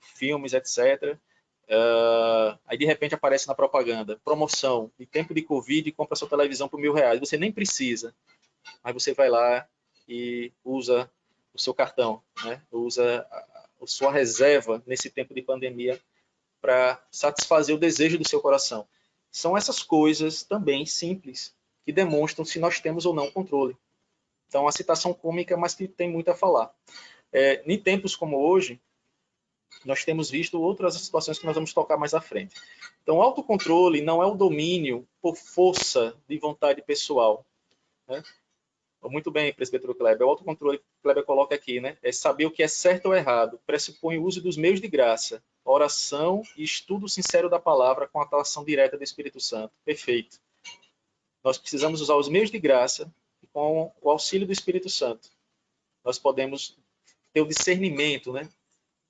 filmes, etc. Aí de repente aparece na propaganda, promoção, em tempo de Covid, compra sua televisão por R$1.000. Você nem precisa, mas você vai lá e usa o seu cartão, né? Usa a sua reserva nesse tempo de pandemia para satisfazer o desejo do seu coração. São essas coisas também simples que demonstram se nós temos ou não controle. Então, a citação cômica, mas que tem muito a falar. Em tempos como hoje, nós temos visto outras situações que nós vamos tocar mais à frente. Então, o autocontrole não é o domínio por força de vontade pessoal, né? Muito bem, presbítero Kleber. O autocontrole que Kleber coloca aqui, né? É saber o que é certo ou errado. Pressupõe o uso dos meios de graça, oração e estudo sincero da palavra com a atuação direta do Espírito Santo. Perfeito. Nós precisamos usar os meios de graça e com o auxílio do Espírito Santo. Nós podemos ter o discernimento, né?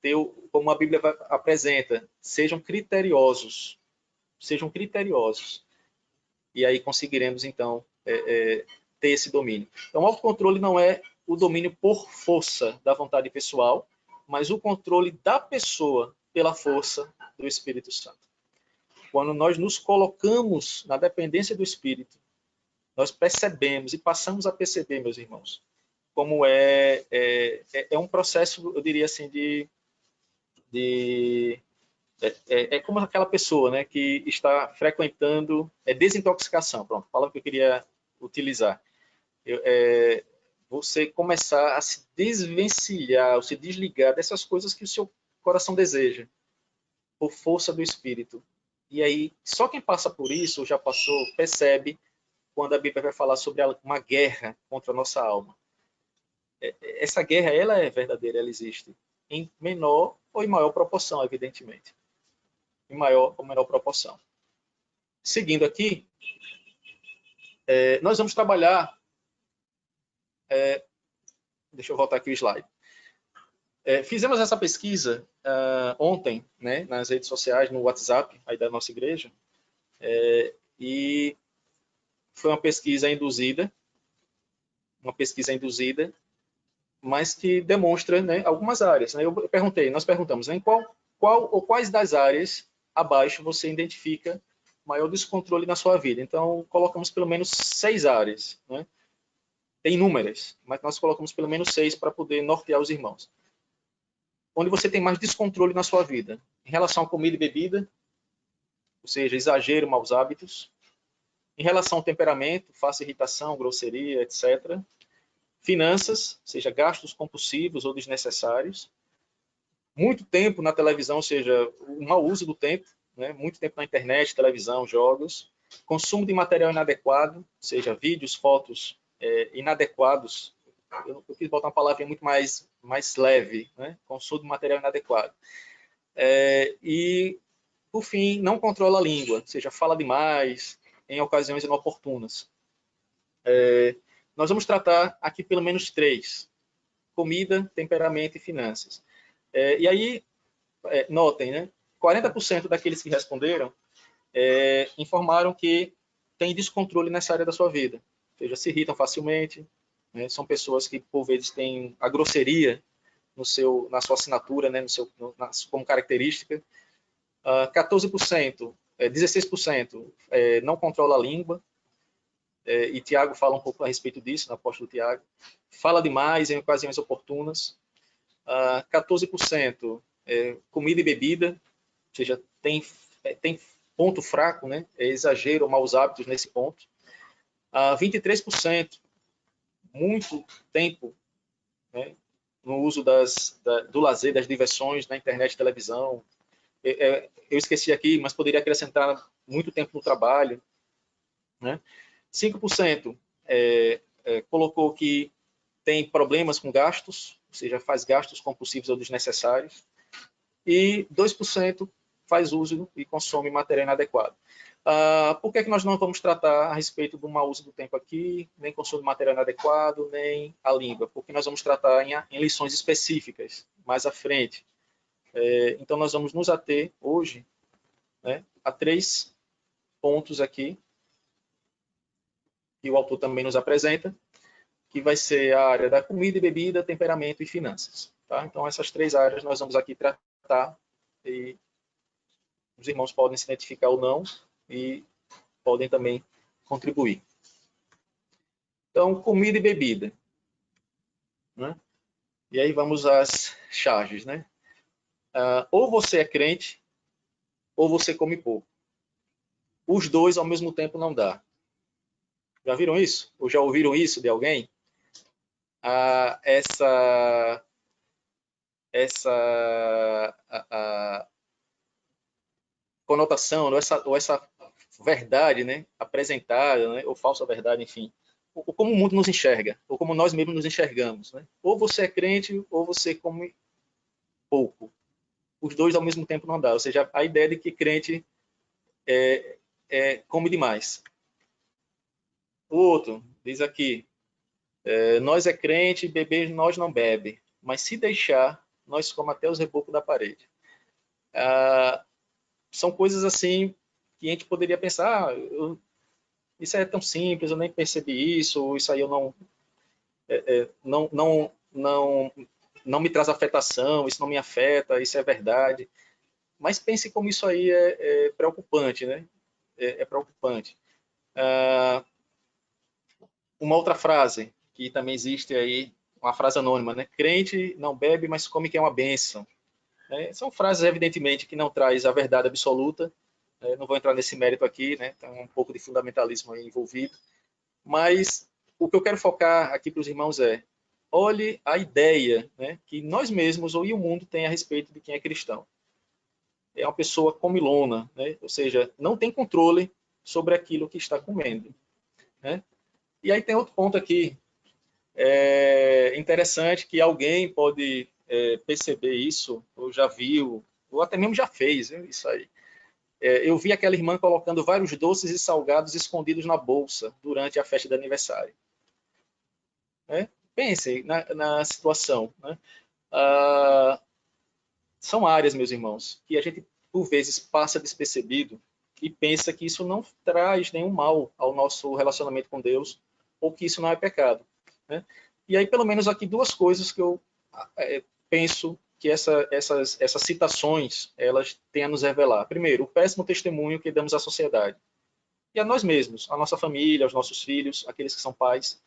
Ter como a Bíblia apresenta, sejam criteriosos. Sejam criteriosos. E aí conseguiremos, então, ter esse domínio. Então, o autocontrole não é o domínio por força da vontade pessoal, mas o controle da pessoa pela força do Espírito Santo. Quando nós nos colocamos na dependência do Espírito, nós percebemos e passamos a perceber, meus irmãos, como é um processo, eu diria assim, é como aquela pessoa, né, que está frequentando desintoxicação. Pronto, a palavra que eu queria utilizar. Você começar a se desvencilhar, ou se desligar dessas coisas que o seu coração deseja, por força do Espírito. E aí, só quem passa por isso, ou já passou, percebe quando a Bíblia vai falar sobre uma guerra contra a nossa alma. Essa guerra, ela é verdadeira, ela existe. Em menor ou em maior proporção, evidentemente. Em maior ou menor proporção. Seguindo aqui, nós vamos trabalhar... deixa eu voltar aqui o slide. Fizemos essa pesquisa ontem, né, nas redes sociais, no WhatsApp aí da nossa igreja, e foi uma pesquisa induzida, mas que demonstra, né, algumas áreas. Né? Nós perguntamos, né, qual ou quais das áreas abaixo você identifica maior descontrole na sua vida. Então, colocamos pelo menos 6 áreas. Né? Tem inúmeras, mas nós colocamos pelo menos 6 para poder nortear os irmãos. Onde você tem mais descontrole na sua vida? Em relação a comida e bebida, ou seja, exagero, maus hábitos. Em relação ao temperamento, fácil irritação, grosseria, etc. Finanças, seja gastos compulsivos ou desnecessários. Muito tempo na televisão, ou seja, o mau uso do tempo, né? Muito tempo na internet, televisão, jogos. Consumo de material inadequado, seja vídeos, fotos inadequados. Eu quis botar uma palavra muito mais leve, né? Consumo de material inadequado. E, por fim, não controla a língua, ou seja, fala demais, em ocasiões inoportunas. Nós vamos tratar aqui pelo menos 3. Comida, temperamento e finanças. E aí, notem, né? 40% daqueles que responderam informaram que tem descontrole nessa área da sua vida. Ou seja, se irritam facilmente, né? São pessoas que, por vezes, têm a grosseria na sua assinatura, né? Como característica. 14%, 16% não controla a língua. E Tiago fala um pouco a respeito disso, no apóstolo Tiago. Fala demais em ocasiões oportunas. 14% comida e bebida, ou seja, tem ponto fraco, né? Exagero ou maus hábitos nesse ponto. 23%, muito tempo, né, no uso do lazer, das diversões na internet e televisão. Eu esqueci aqui, mas poderia acrescentar muito tempo no trabalho. Né? 5% colocou que tem problemas com gastos, ou seja, faz gastos compulsivos ou desnecessários. E 2% faz uso e consome material inadequado. Por que nós não vamos tratar a respeito do mau uso do tempo aqui, nem consumo de material inadequado, nem a língua? Porque nós vamos tratar em lições específicas, mais à frente. Então, nós vamos nos ater hoje, né, a 3 pontos aqui, que o autor também nos apresenta, que vai ser a área da comida e bebida, temperamento e finanças. Tá? Então, essas 3 áreas nós vamos aqui tratar, e os irmãos podem se identificar ou não, e podem também contribuir. Então, comida e bebida. Né? E aí vamos às charges. Né? Ou você é crente, ou você come pouco. Os dois ao mesmo tempo não dá. Já viram isso? Ou já ouviram isso de alguém? a conotação, ou essa verdade, né, apresentada, né, ou falsa verdade, enfim, ou como o mundo nos enxerga, ou como nós mesmos nos enxergamos. Né? Ou você é crente, ou você come pouco. Os dois ao mesmo tempo não dá. Ou seja, a ideia de que crente come demais. O outro diz aqui, nós é crente, beber nós não bebe, mas se deixar, nós comemos até os rebocos da parede. São coisas assim que a gente poderia pensar, isso é tão simples, eu nem percebi isso, isso aí eu não me traz afetação, isso não me afeta, isso é verdade. Mas pense como isso aí é preocupante, né? É preocupante. Uma outra frase que também existe aí, uma frase anônima, né? Crente não bebe, mas come que é uma bênção. São frases, evidentemente, que não traz a verdade absoluta. Não vou entrar nesse mérito aqui, né? Tem um pouco de fundamentalismo aí envolvido. Mas o que eu quero focar aqui para os irmãos olhe a ideia, né, que nós mesmos ou o mundo tem a respeito de quem é cristão. É uma pessoa comilona, né? Ou seja, não tem controle sobre aquilo que está comendo. Né? E aí tem outro ponto aqui, interessante, que alguém pode perceber isso, ou já viu, ou até mesmo já fez, né, isso aí. Eu vi aquela irmã colocando vários doces e salgados escondidos na bolsa durante a festa de aniversário. Né? Pense na situação. Né? Ah, são áreas, meus irmãos, que a gente, por vezes, passa despercebido e pensa que isso não traz nenhum mal ao nosso relacionamento com Deus, ou que isso não é pecado. Né? E aí, pelo menos aqui, duas coisas que eu penso que essas citações elas têm a nos revelar. Primeiro, o péssimo testemunho que damos à sociedade. E a nós mesmos, à nossa família, aos nossos filhos, aqueles que são pais.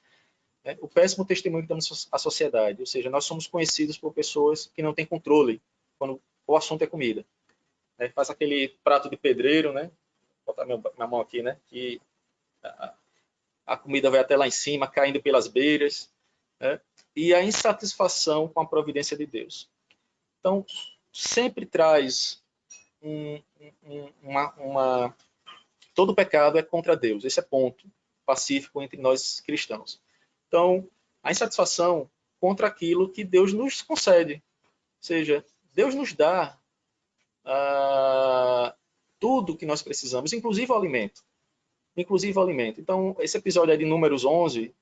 O péssimo testemunho que damos à sociedade. Ou seja, nós somos conhecidos por pessoas que não têm controle quando o assunto é comida. Faz aquele prato de pedreiro, né? Vou botar minha mão aqui, né? Que a comida vai até lá em cima, caindo pelas beiras. Né? E a insatisfação com a providência de Deus. Então, sempre traz todo pecado é contra Deus. Esse é ponto pacífico entre nós cristãos. Então, a insatisfação contra aquilo que Deus nos concede. Ou seja, Deus nos dá tudo que nós precisamos, inclusive o alimento. Inclusive o alimento. Então, esse episódio é de Números 11,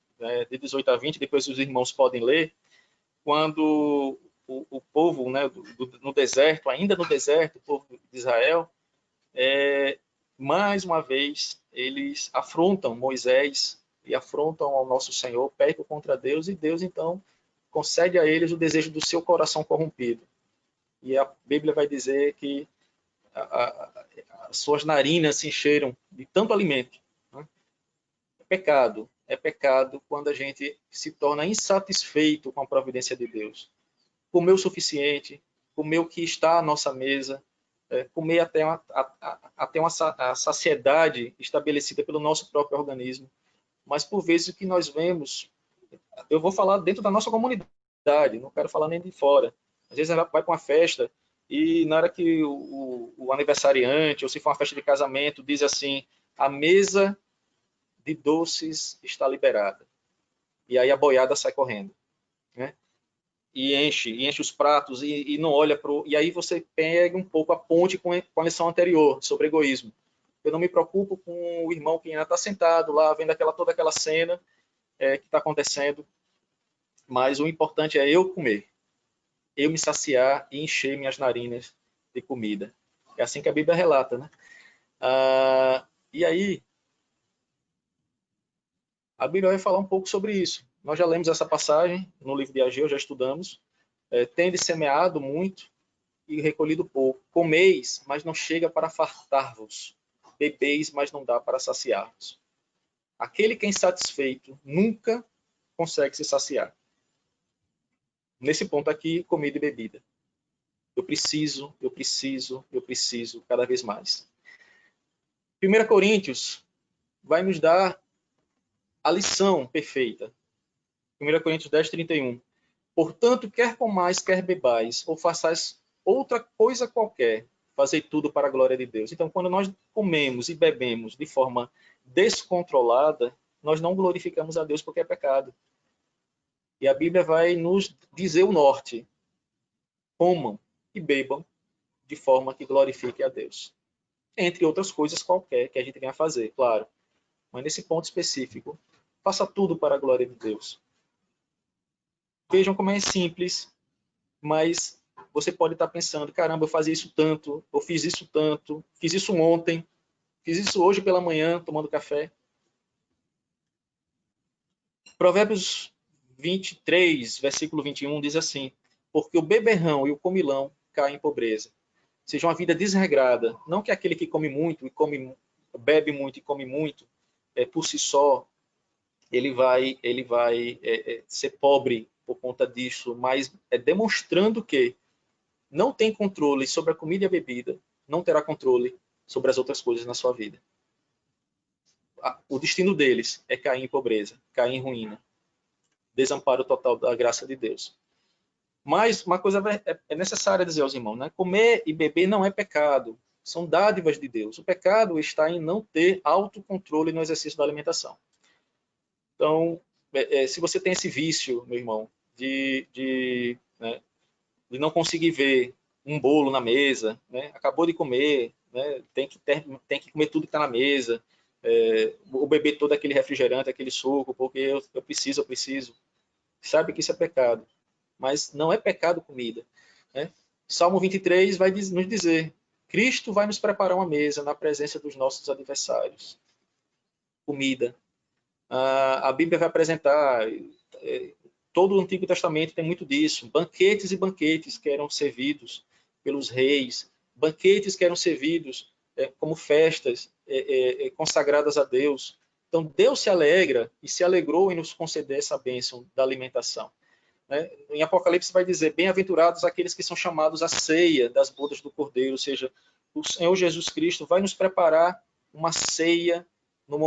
de 18 a 20, depois os irmãos podem ler, quando o povo, né, no deserto, ainda no deserto, o povo de Israel, mais uma vez, eles afrontam Moisés e afrontam ao nosso Senhor, pecam contra Deus, e Deus, então, concede a eles o desejo do seu coração corrompido. E a Bíblia vai dizer que as suas narinas se encheram de tanto alimento. Né? É pecado quando a gente se torna insatisfeito com a providência de Deus. Comer o suficiente, comer o que está à nossa mesa, comer até uma saciedade estabelecida pelo nosso próprio organismo. Mas, por vezes, o que nós vemos, eu vou falar dentro da nossa comunidade, não quero falar nem de fora. Às vezes ela vai para uma festa e na hora que o aniversariante, ou se for uma festa de casamento, diz assim, a mesa de doces está liberada. E aí a boiada sai correndo. Né? E enche os pratos e não olha para o... E aí você pega um pouco a ponte com a lição anterior, sobre egoísmo. Eu não me preocupo com o irmão que ainda está sentado lá, vendo toda aquela cena que está acontecendo, mas o importante é eu comer, eu me saciar e encher minhas narinas de comida. É assim que a Bíblia relata, né? E aí, a Bíblia vai falar um pouco sobre isso. Nós já lemos essa passagem no livro de Ageu, já estudamos. Tende semeado muito e recolhido pouco. Comeis, mas não chega para fartar-vos. Bebeis, mas não dá para saciar-vos. Aquele que é insatisfeito nunca consegue se saciar. Nesse ponto aqui, comida e bebida. Eu preciso cada vez mais. 1 Coríntios vai nos dar a lição perfeita. 1 Coríntios 10, 31. Portanto, quer comais, quer bebais, ou façais outra coisa qualquer, fazei tudo para a glória de Deus. Então, quando nós comemos e bebemos de forma descontrolada, nós não glorificamos a Deus porque é pecado. E a Bíblia vai nos dizer o norte: comam e bebam de forma que glorifique a Deus. Entre outras coisas qualquer que a gente venha fazer, claro. Mas nesse ponto específico, faça tudo para a glória de Deus. Vejam como é simples, mas você pode estar pensando, caramba, eu fazia isso tanto, eu fiz isso tanto, fiz isso ontem, fiz isso hoje pela manhã, tomando café. Provérbios 23, versículo 21, diz assim: porque o beberrão e o comilão caem em pobreza. Seja uma vida desregrada. Não que aquele que come muito e bebe muito e come muito, por si só, ele vai ser pobre por conta disso, mas é demonstrando que não tem controle sobre a comida e a bebida, não terá controle sobre as outras coisas na sua vida. O destino deles é cair em pobreza, cair em ruína, desamparo total da graça de Deus. Mas uma coisa é necessária dizer aos irmãos, né? Comer e beber não é pecado, são dádivas de Deus. O pecado está em não ter autocontrole no exercício da alimentação. Então, se você tem esse vício, meu irmão, né, de não conseguir ver um bolo na mesa, né? Acabou de comer, né? Tem que comer tudo que está na mesa, ou beber todo aquele refrigerante, aquele suco, porque eu preciso. Sabe que isso é pecado, mas não é pecado comida, né? Salmo 23 vai nos dizer: Cristo vai nos preparar uma mesa na presença dos nossos adversários. Comida. A Bíblia vai apresentar, todo o Antigo Testamento tem muito disso, banquetes e banquetes que eram servidos pelos reis, banquetes que eram servidos como festas consagradas a Deus. Então, Deus se alegra e se alegrou em nos conceder essa bênção da alimentação. Né? Em Apocalipse vai dizer: bem-aventurados aqueles que são chamados à ceia das bodas do Cordeiro, ou seja, o Senhor Jesus Cristo vai nos preparar uma ceia no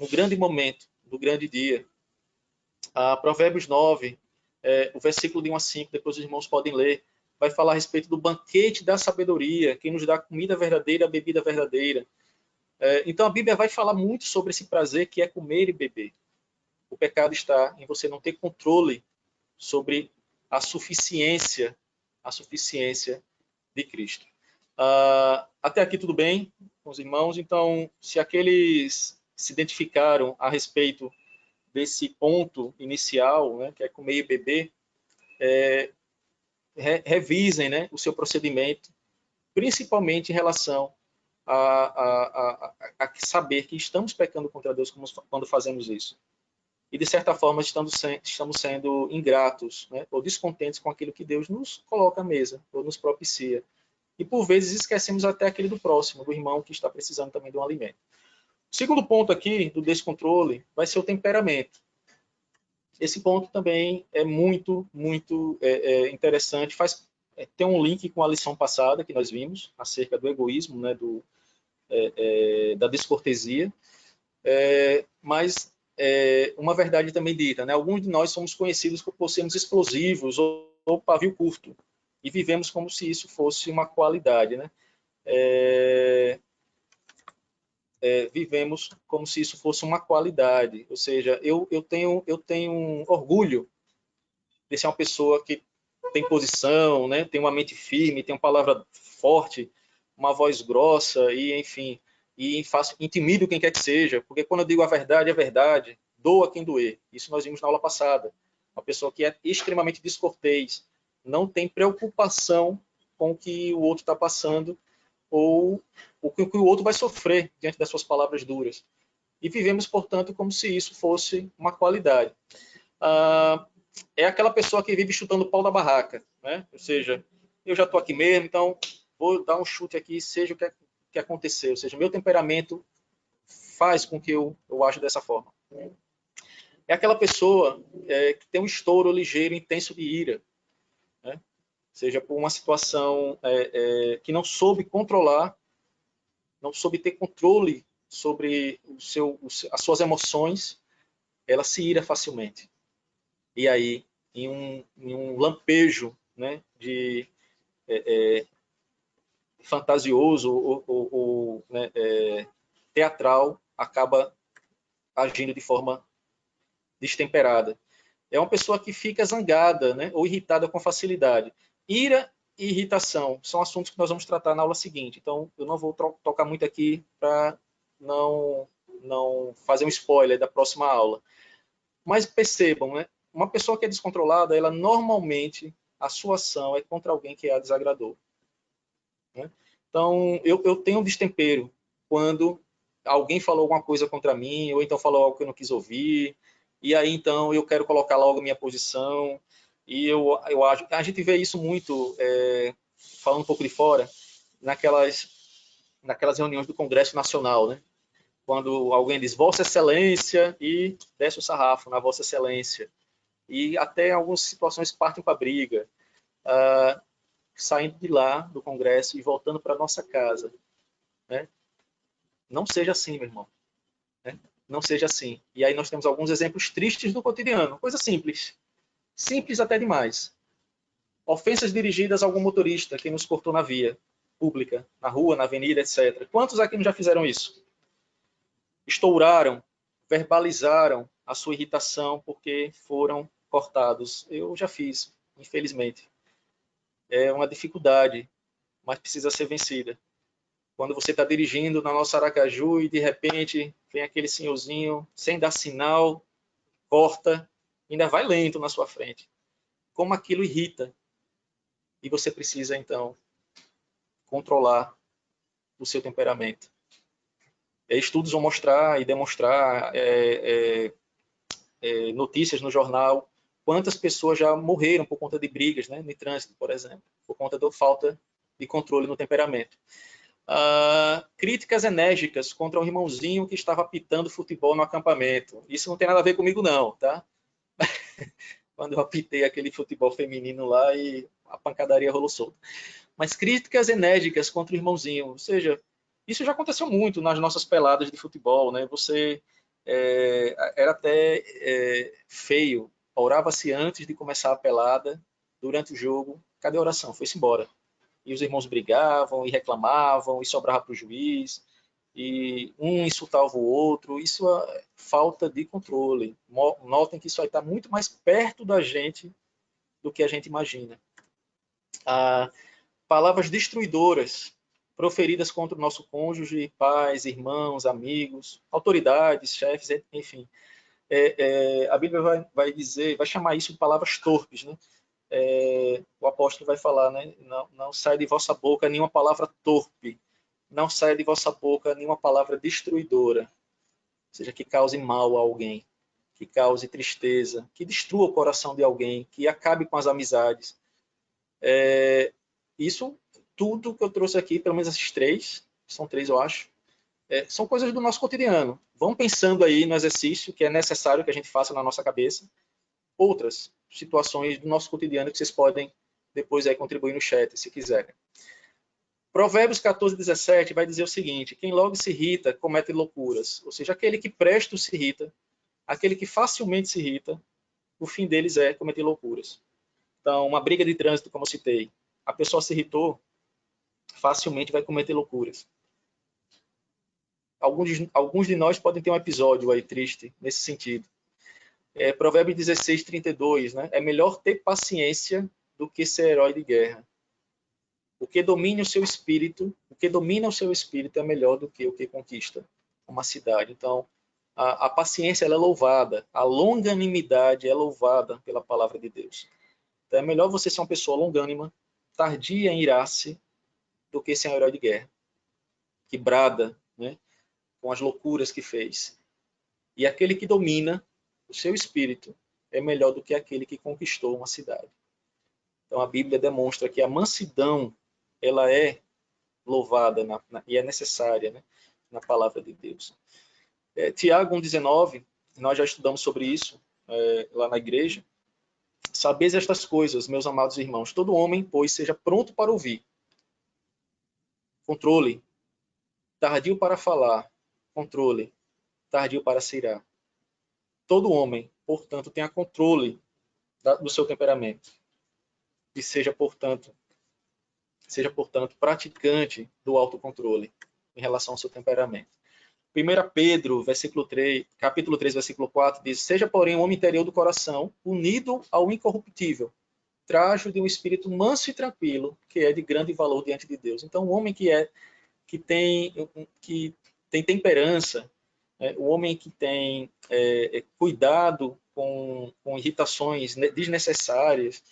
grande momento, no grande dia. Provérbios 9, o versículo de 1 a 5, depois os irmãos podem ler, vai falar a respeito do banquete da sabedoria, que nos dá comida verdadeira, bebida verdadeira. Então a Bíblia vai falar muito sobre esse prazer que é comer e beber. O pecado está em você não ter controle sobre a suficiência de Cristo. Até aqui tudo bem com os irmãos? Então, se aqueles se identificaram a respeito desse ponto inicial, né, que é comer e beber, revisem, né, o seu procedimento, principalmente em relação a saber que estamos pecando contra Deus quando fazemos isso. E, de certa forma, estamos sendo ingratos, né, ou descontentes com aquilo que Deus nos coloca à mesa, ou nos propicia. E, por vezes, esquecemos até aquele do próximo, do irmão que está precisando também de um alimento. O segundo ponto aqui, do descontrole, vai ser o temperamento. Esse ponto também é muito interessante. Tem um link com a lição passada que nós vimos, acerca do egoísmo, né, da descortesia. Mas uma verdade também dita, né? Alguns de nós somos conhecidos por sermos explosivos ou pavio curto, e vivemos como se isso fosse uma qualidade, né? Vivemos como se isso fosse uma qualidade, ou seja, eu tenho um orgulho de ser uma pessoa que tem posição, né? Tem uma mente firme, tem uma palavra forte, uma voz grossa e, enfim, intimido quem quer que seja, porque quando eu digo a verdade, é verdade, doa quem doer. Isso nós vimos na aula passada. Uma pessoa que é extremamente descortês, não tem preocupação com o que o outro está passando ou o que o outro vai sofrer diante das suas palavras duras. E vivemos, portanto, como se isso fosse uma qualidade. É aquela pessoa que vive chutando o pau da barraca, né? Ou seja, eu já estou aqui mesmo, então vou dar um chute aqui, seja o que acontecer. Ou seja, meu temperamento faz com que eu aja dessa forma. É aquela pessoa que tem um estouro ligeiro, intenso de ira, né? Seja por uma situação que não soube controlar, não soube ter controle sobre as suas emoções, ela se ira facilmente. E aí em um lampejo, né, de fantasioso ou né, teatral, acaba agindo de forma destemperada. É uma pessoa que fica zangada, né, ou irritada com facilidade. Ira e irritação são assuntos que nós vamos tratar na aula seguinte. Então, eu não vou tocar muito aqui para não fazer um spoiler da próxima aula. Mas percebam, né, uma pessoa que é descontrolada, ela normalmente, a sua ação é contra alguém que a desagradou. Né? Então, eu tenho um destempero quando alguém falou alguma coisa contra mim, ou então falou algo que eu não quis ouvir, e aí então eu quero colocar logo a minha posição, e eu acho, a gente vê isso muito, falando um pouco de fora, naquelas reuniões do Congresso Nacional, né? Quando alguém diz Vossa Excelência e desce o sarrafo na Vossa Excelência, e até em algumas situações partem para a briga, saindo de lá do Congresso e voltando para nossa casa, né? Não seja assim, meu irmão. Né? Não seja assim. E aí nós temos alguns exemplos tristes do cotidiano, coisa simples. Simples até demais. Ofensas dirigidas a algum motorista que nos cortou na via pública, na rua, na avenida, etc. Quantos aqui não já fizeram isso? Estouraram, verbalizaram a sua irritação porque foram cortados. Eu já fiz, infelizmente. É uma dificuldade, mas precisa ser vencida. Quando você está dirigindo na nossa Aracaju e de repente vem aquele senhorzinho sem dar sinal, corta, ainda vai lento na sua frente. Como aquilo irrita. E você precisa, então, controlar o seu temperamento. Estudos vão mostrar e demonstrar, notícias no jornal, quantas pessoas já morreram por conta de brigas, né, no trânsito, por exemplo, por conta da falta de controle no temperamento. Críticas enérgicas contra um irmãozinho que estava apitando futebol no acampamento. Isso não tem nada a ver comigo não, tá? Quando eu apitei aquele futebol feminino lá e a pancadaria rolou solta. Mas críticas enérgicas contra o irmãozinho, ou seja, isso já aconteceu muito nas nossas peladas de futebol, né? Você era até feio, orava-se antes de começar a pelada, durante o jogo, cadê a oração? Foi-se embora. E os irmãos brigavam e reclamavam e sobrava para o juiz e um insultava o outro. Isso é falta de controle. Notem que isso está muito mais perto da gente do que a gente imagina. Palavras destruidoras proferidas contra o nosso cônjuge, pais, irmãos, amigos, autoridades, chefes, enfim. A Bíblia vai dizer, vai chamar isso de palavras torpes, né? O apóstolo vai falar, né? Não sai de vossa boca nenhuma palavra torpe, não sai de vossa boca nenhuma palavra destruidora, ou seja, que cause mal a alguém, que cause tristeza, que destrua o coração de alguém, que acabe com as amizades. Isso tudo que eu trouxe aqui, pelo menos esses três, são três eu acho, são coisas do nosso cotidiano. Vão pensando aí no exercício que é necessário que a gente faça na nossa cabeça. Outras situações do nosso cotidiano que vocês podem depois aí contribuir no chat, se quiserem. Provérbios 14, 17 vai dizer o seguinte: quem logo se irrita comete loucuras. Ou seja, aquele que presto se irrita, aquele que facilmente se irrita, o fim deles é cometer loucuras. Então, uma briga de trânsito, como eu citei, a pessoa se irritou, facilmente vai cometer loucuras. Alguns de nós podem ter um episódio aí triste nesse sentido. Provérbios 16, 32, né? É melhor ter paciência do que ser herói de guerra. O que domina o seu espírito é melhor do que o que conquista uma cidade. Então, a paciência ela é louvada, a longanimidade é louvada pela palavra de Deus. Então, é melhor você ser uma pessoa longânima, tardia em irar-se, do que ser um herói de guerra, que brada, né, com as loucuras que fez. E aquele que domina o seu espírito é melhor do que aquele que conquistou uma cidade. Então a Bíblia demonstra que a mansidão ela é louvada e é necessária, né, na palavra de Deus. Tiago 1,19, nós já estudamos sobre isso lá na igreja. Sabeis estas coisas, meus amados irmãos, todo homem, pois, seja pronto para ouvir. Controle. Tardio para falar. Controle. Tardio para se irar. Todo homem, portanto, tenha controle do seu temperamento. E seja, portanto, praticante do autocontrole em relação ao seu temperamento. 1 Pedro, capítulo 3, versículo 4, diz: seja, porém, o homem interior do coração, unido ao incorruptível, trajo de um espírito manso e tranquilo, que é de grande valor diante de Deus. Então, o homem que tem temperança, o homem que tem cuidado com irritações desnecessárias,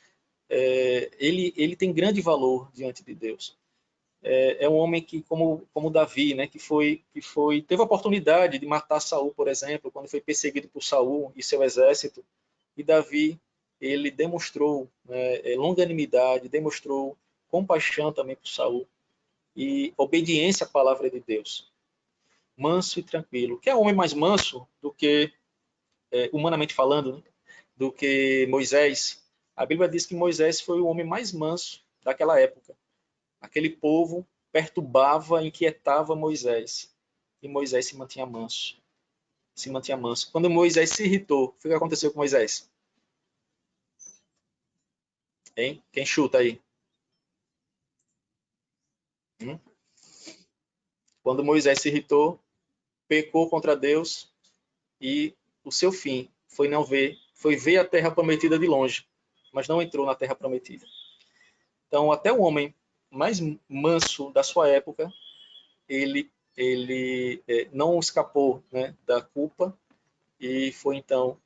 ele tem grande valor diante de Deus. É um homem que, como Davi, né, que teve a oportunidade de matar Saul, por exemplo, quando foi perseguido por Saul e seu exército, e Davi, ele demonstrou, né, longanimidade, demonstrou compaixão também por Saul e obediência à palavra de Deus. Manso e tranquilo. Que é um homem mais manso do que, humanamente falando, né, do que Moisés. A Bíblia diz que Moisés foi o homem mais manso daquela época. Aquele povo perturbava, inquietava Moisés. E Moisés se mantinha manso. Se mantinha manso. Quando Moisés se irritou, o que aconteceu com Moisés? Hein? Quem chuta aí? Quando Moisés se irritou, pecou contra Deus e o seu fim foi ver a terra prometida de longe, mas não entrou na terra prometida. Então, até o homem mais manso da sua época, ele não escapou, né, da culpa e foi então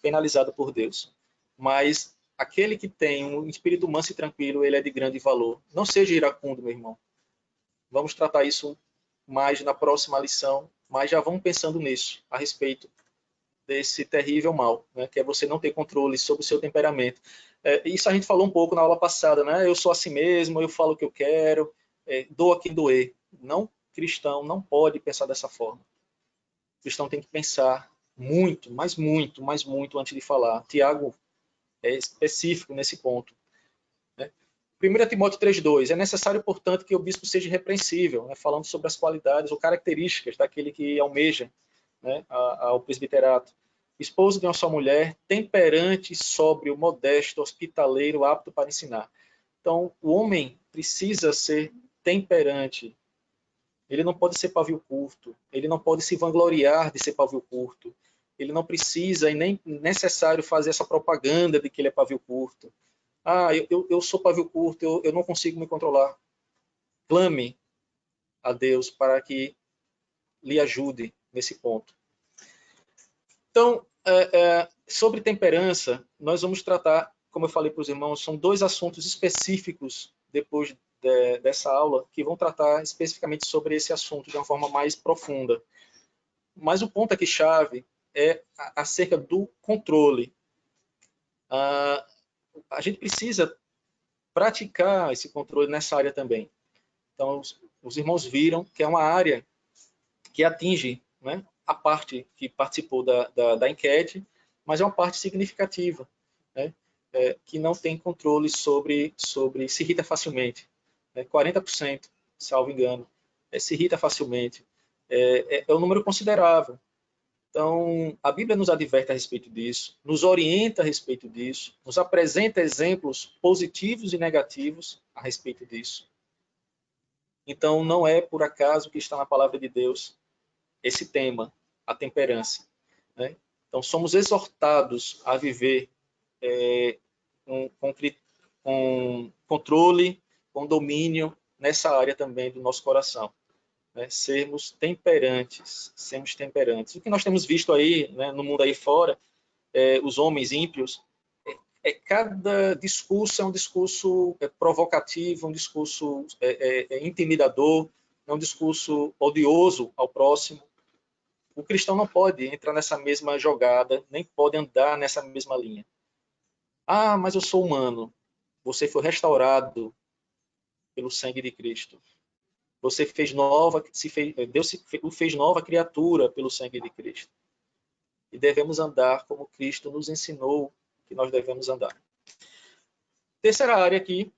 penalizado por Deus. Mas aquele que tem um espírito manso e tranquilo, ele é de grande valor. Não seja iracundo, meu irmão. Vamos tratar isso mais na próxima lição, mas já vamos pensando nisso, a respeito desse terrível mal, né, que é você não ter controle sobre o seu temperamento. Isso a gente falou um pouco na aula passada, né? Eu sou assim mesmo, eu falo o que eu quero, doa quem doer. Não, cristão não pode pensar dessa forma. O cristão tem que pensar muito, mas muito, mas muito antes de falar. Tiago é específico nesse ponto. 1 Timóteo 3,2, é necessário, portanto, que o bispo seja irrepreensível, né, falando sobre as qualidades ou características daquele que almeja, né, ao presbiterato. Esposo de uma só mulher, temperante, sóbrio, modesto, hospitaleiro, apto para ensinar. Então, o homem precisa ser temperante. Ele não pode ser pavio curto, ele não pode se vangloriar de ser pavio curto, ele não precisa e nem necessário fazer essa propaganda de que ele é pavio curto. Ah, eu sou pavio curto, eu não consigo me controlar. Clame a Deus para que lhe ajude nesse ponto. Então, sobre temperança, nós vamos tratar, como eu falei para os irmãos, são 2 assuntos específicos depois dessa aula, que vão tratar especificamente sobre esse assunto de uma forma mais profunda. Mas o ponto aqui chave é acerca do controle. A gente precisa praticar esse controle nessa área também. Então, os irmãos viram que é uma área que atinge, né, a parte que participou da enquete, mas é uma parte significativa, né, que não tem controle sobre se irrita facilmente. 40%, salvo engano, se irrita facilmente. É um número considerável. Então, a Bíblia nos adverte a respeito disso, nos orienta a respeito disso, nos apresenta exemplos positivos e negativos a respeito disso. Então, não é por acaso que está na palavra de Deus esse tema, a temperança. Né? Então, somos exortados a viver com controle, com domínio nessa área também do nosso coração. Né? Sermos temperantes. O que nós temos visto aí, né, no mundo aí fora, os homens ímpios, cada discurso é um discurso provocativo, um discurso intimidador, é um discurso odioso ao próximo. O cristão não pode entrar nessa mesma jogada, nem pode andar nessa mesma linha. Ah, mas eu sou humano. Você foi restaurado pelo sangue de Cristo. Você Deus fez nova criatura pelo sangue de Cristo. E devemos andar como Cristo nos ensinou que nós devemos andar. Terceira área aqui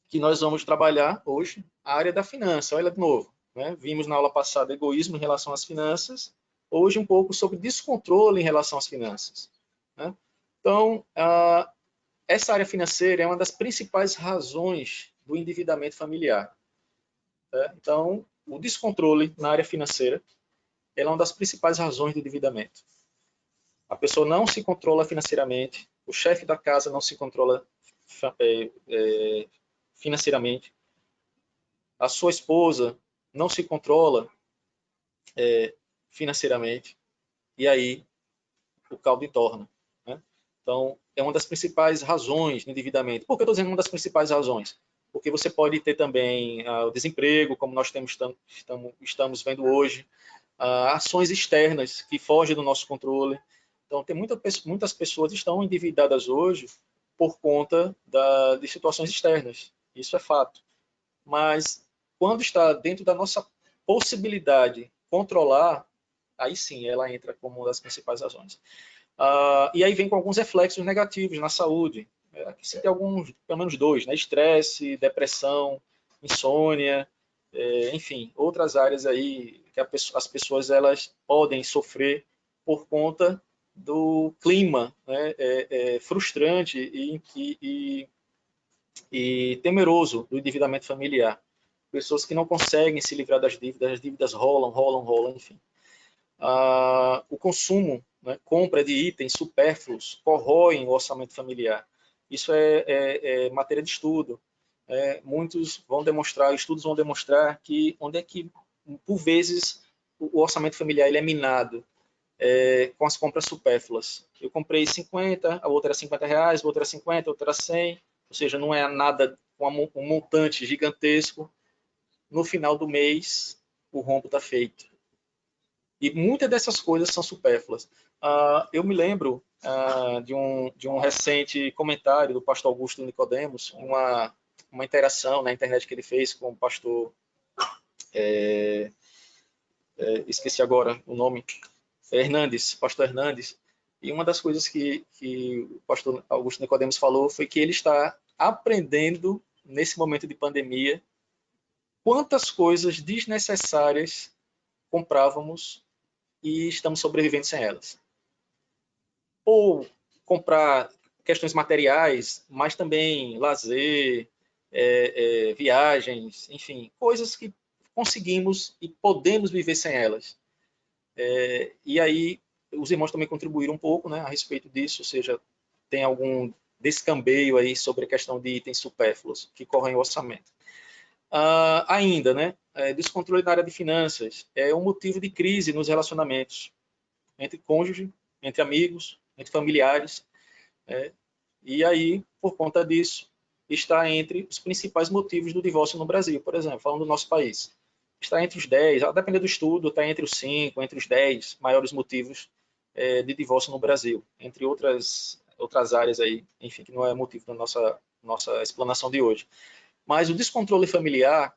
que nós vamos trabalhar hoje, a área da finança. Olha de novo, né? Vimos na aula passada egoísmo em relação às finanças, hoje um pouco sobre descontrole em relação às finanças. né? Então, essa área financeira é uma das principais razões do endividamento familiar. Tá? Então, o descontrole na área financeira é uma das principais razões do endividamento. A pessoa não se controla financeiramente, o chefe da casa não se controla financeiramente, a sua esposa não se controla financeiramente, e aí o caldo entorna, né? Então, é uma das principais razões de endividamento. Por que eu estou dizendo uma das principais razões? Porque você pode ter também o desemprego, como nós estamos vendo hoje, ações externas que fogem do nosso controle. Então, muitas pessoas estão endividadas hoje por conta de situações externas. Isso é fato. Mas, quando está dentro da nossa possibilidade controlar, aí sim ela entra como uma das principais razões. E aí vem com alguns reflexos negativos na saúde. Aqui você tem alguns, pelo menos dois, né? Estresse, depressão, insônia, enfim, outras áreas aí que as pessoas elas podem sofrer por conta do clima, né? Frustrante e temeroso do endividamento familiar. Pessoas que não conseguem se livrar das dívidas, as dívidas rolam, enfim. O consumo, né, compra de itens supérfluos, corroem o orçamento familiar. Isso é matéria de estudo. Muitos vão demonstrar, estudos vão demonstrar que onde é que, por vezes, o orçamento familiar ele é minado com as compras supérfluas. Eu comprei 50, a outra era 50 reais, a outra era 50, a outra era 100, ou seja, não é nada com um montante gigantesco. No final do mês, o rombo está feito. E muitas dessas coisas são supérfluas. Eu me lembro de um recente comentário do pastor Augusto Nicodemos, uma interação na internet que ele fez com o pastor, esqueci agora o nome, pastor Hernandes, e uma das coisas que o pastor Augusto Nicodemos falou foi que ele está aprendendo, nesse momento de pandemia, quantas coisas desnecessárias comprávamos e estamos sobrevivendo sem elas. Ou comprar questões materiais, mas também lazer, viagens, enfim, coisas que conseguimos e podemos viver sem elas. E aí os irmãos também contribuíram um pouco, né, a respeito disso, ou seja, tem algum descambeio aí sobre a questão de itens supérfluos que correm o orçamento. Ainda, né, descontrole na área de finanças é um motivo de crise nos relacionamentos entre cônjuge, entre amigos, entre familiares. E aí, por conta disso, está entre os principais motivos do divórcio no Brasil, por exemplo, falando do nosso país. Está entre os 10, a depender do estudo, está entre os 5, entre os 10 maiores motivos de divórcio no Brasil, entre outras áreas aí, enfim, que não é motivo da nossa explanação de hoje. Mas o descontrole familiar,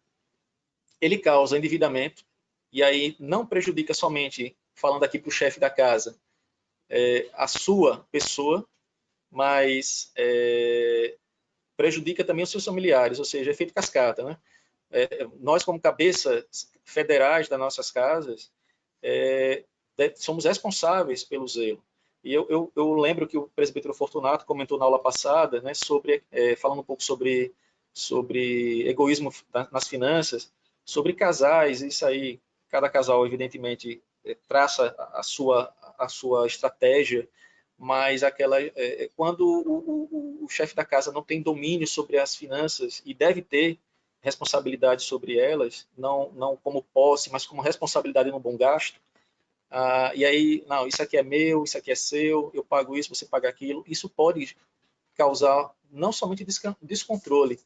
ele causa endividamento, e aí não prejudica somente, falando aqui para o chefe da casa, a sua pessoa, mas prejudica também os seus familiares, ou seja, efeito cascata, né? Nós, como cabeças federais das nossas casas, somos responsáveis pelo zelo. E eu lembro que o presbítero Fortunato comentou na aula passada, né, falando um pouco sobre egoísmo nas finanças, sobre casais, isso aí, cada casal, evidentemente, traça a sua estratégia, mas quando o chefe da casa não tem domínio sobre as finanças e deve ter responsabilidade sobre elas, não como posse, mas como responsabilidade no bom gasto, e aí, não, isso aqui é meu, isso aqui é seu, eu pago isso, você paga aquilo, isso pode causar não somente descontrole,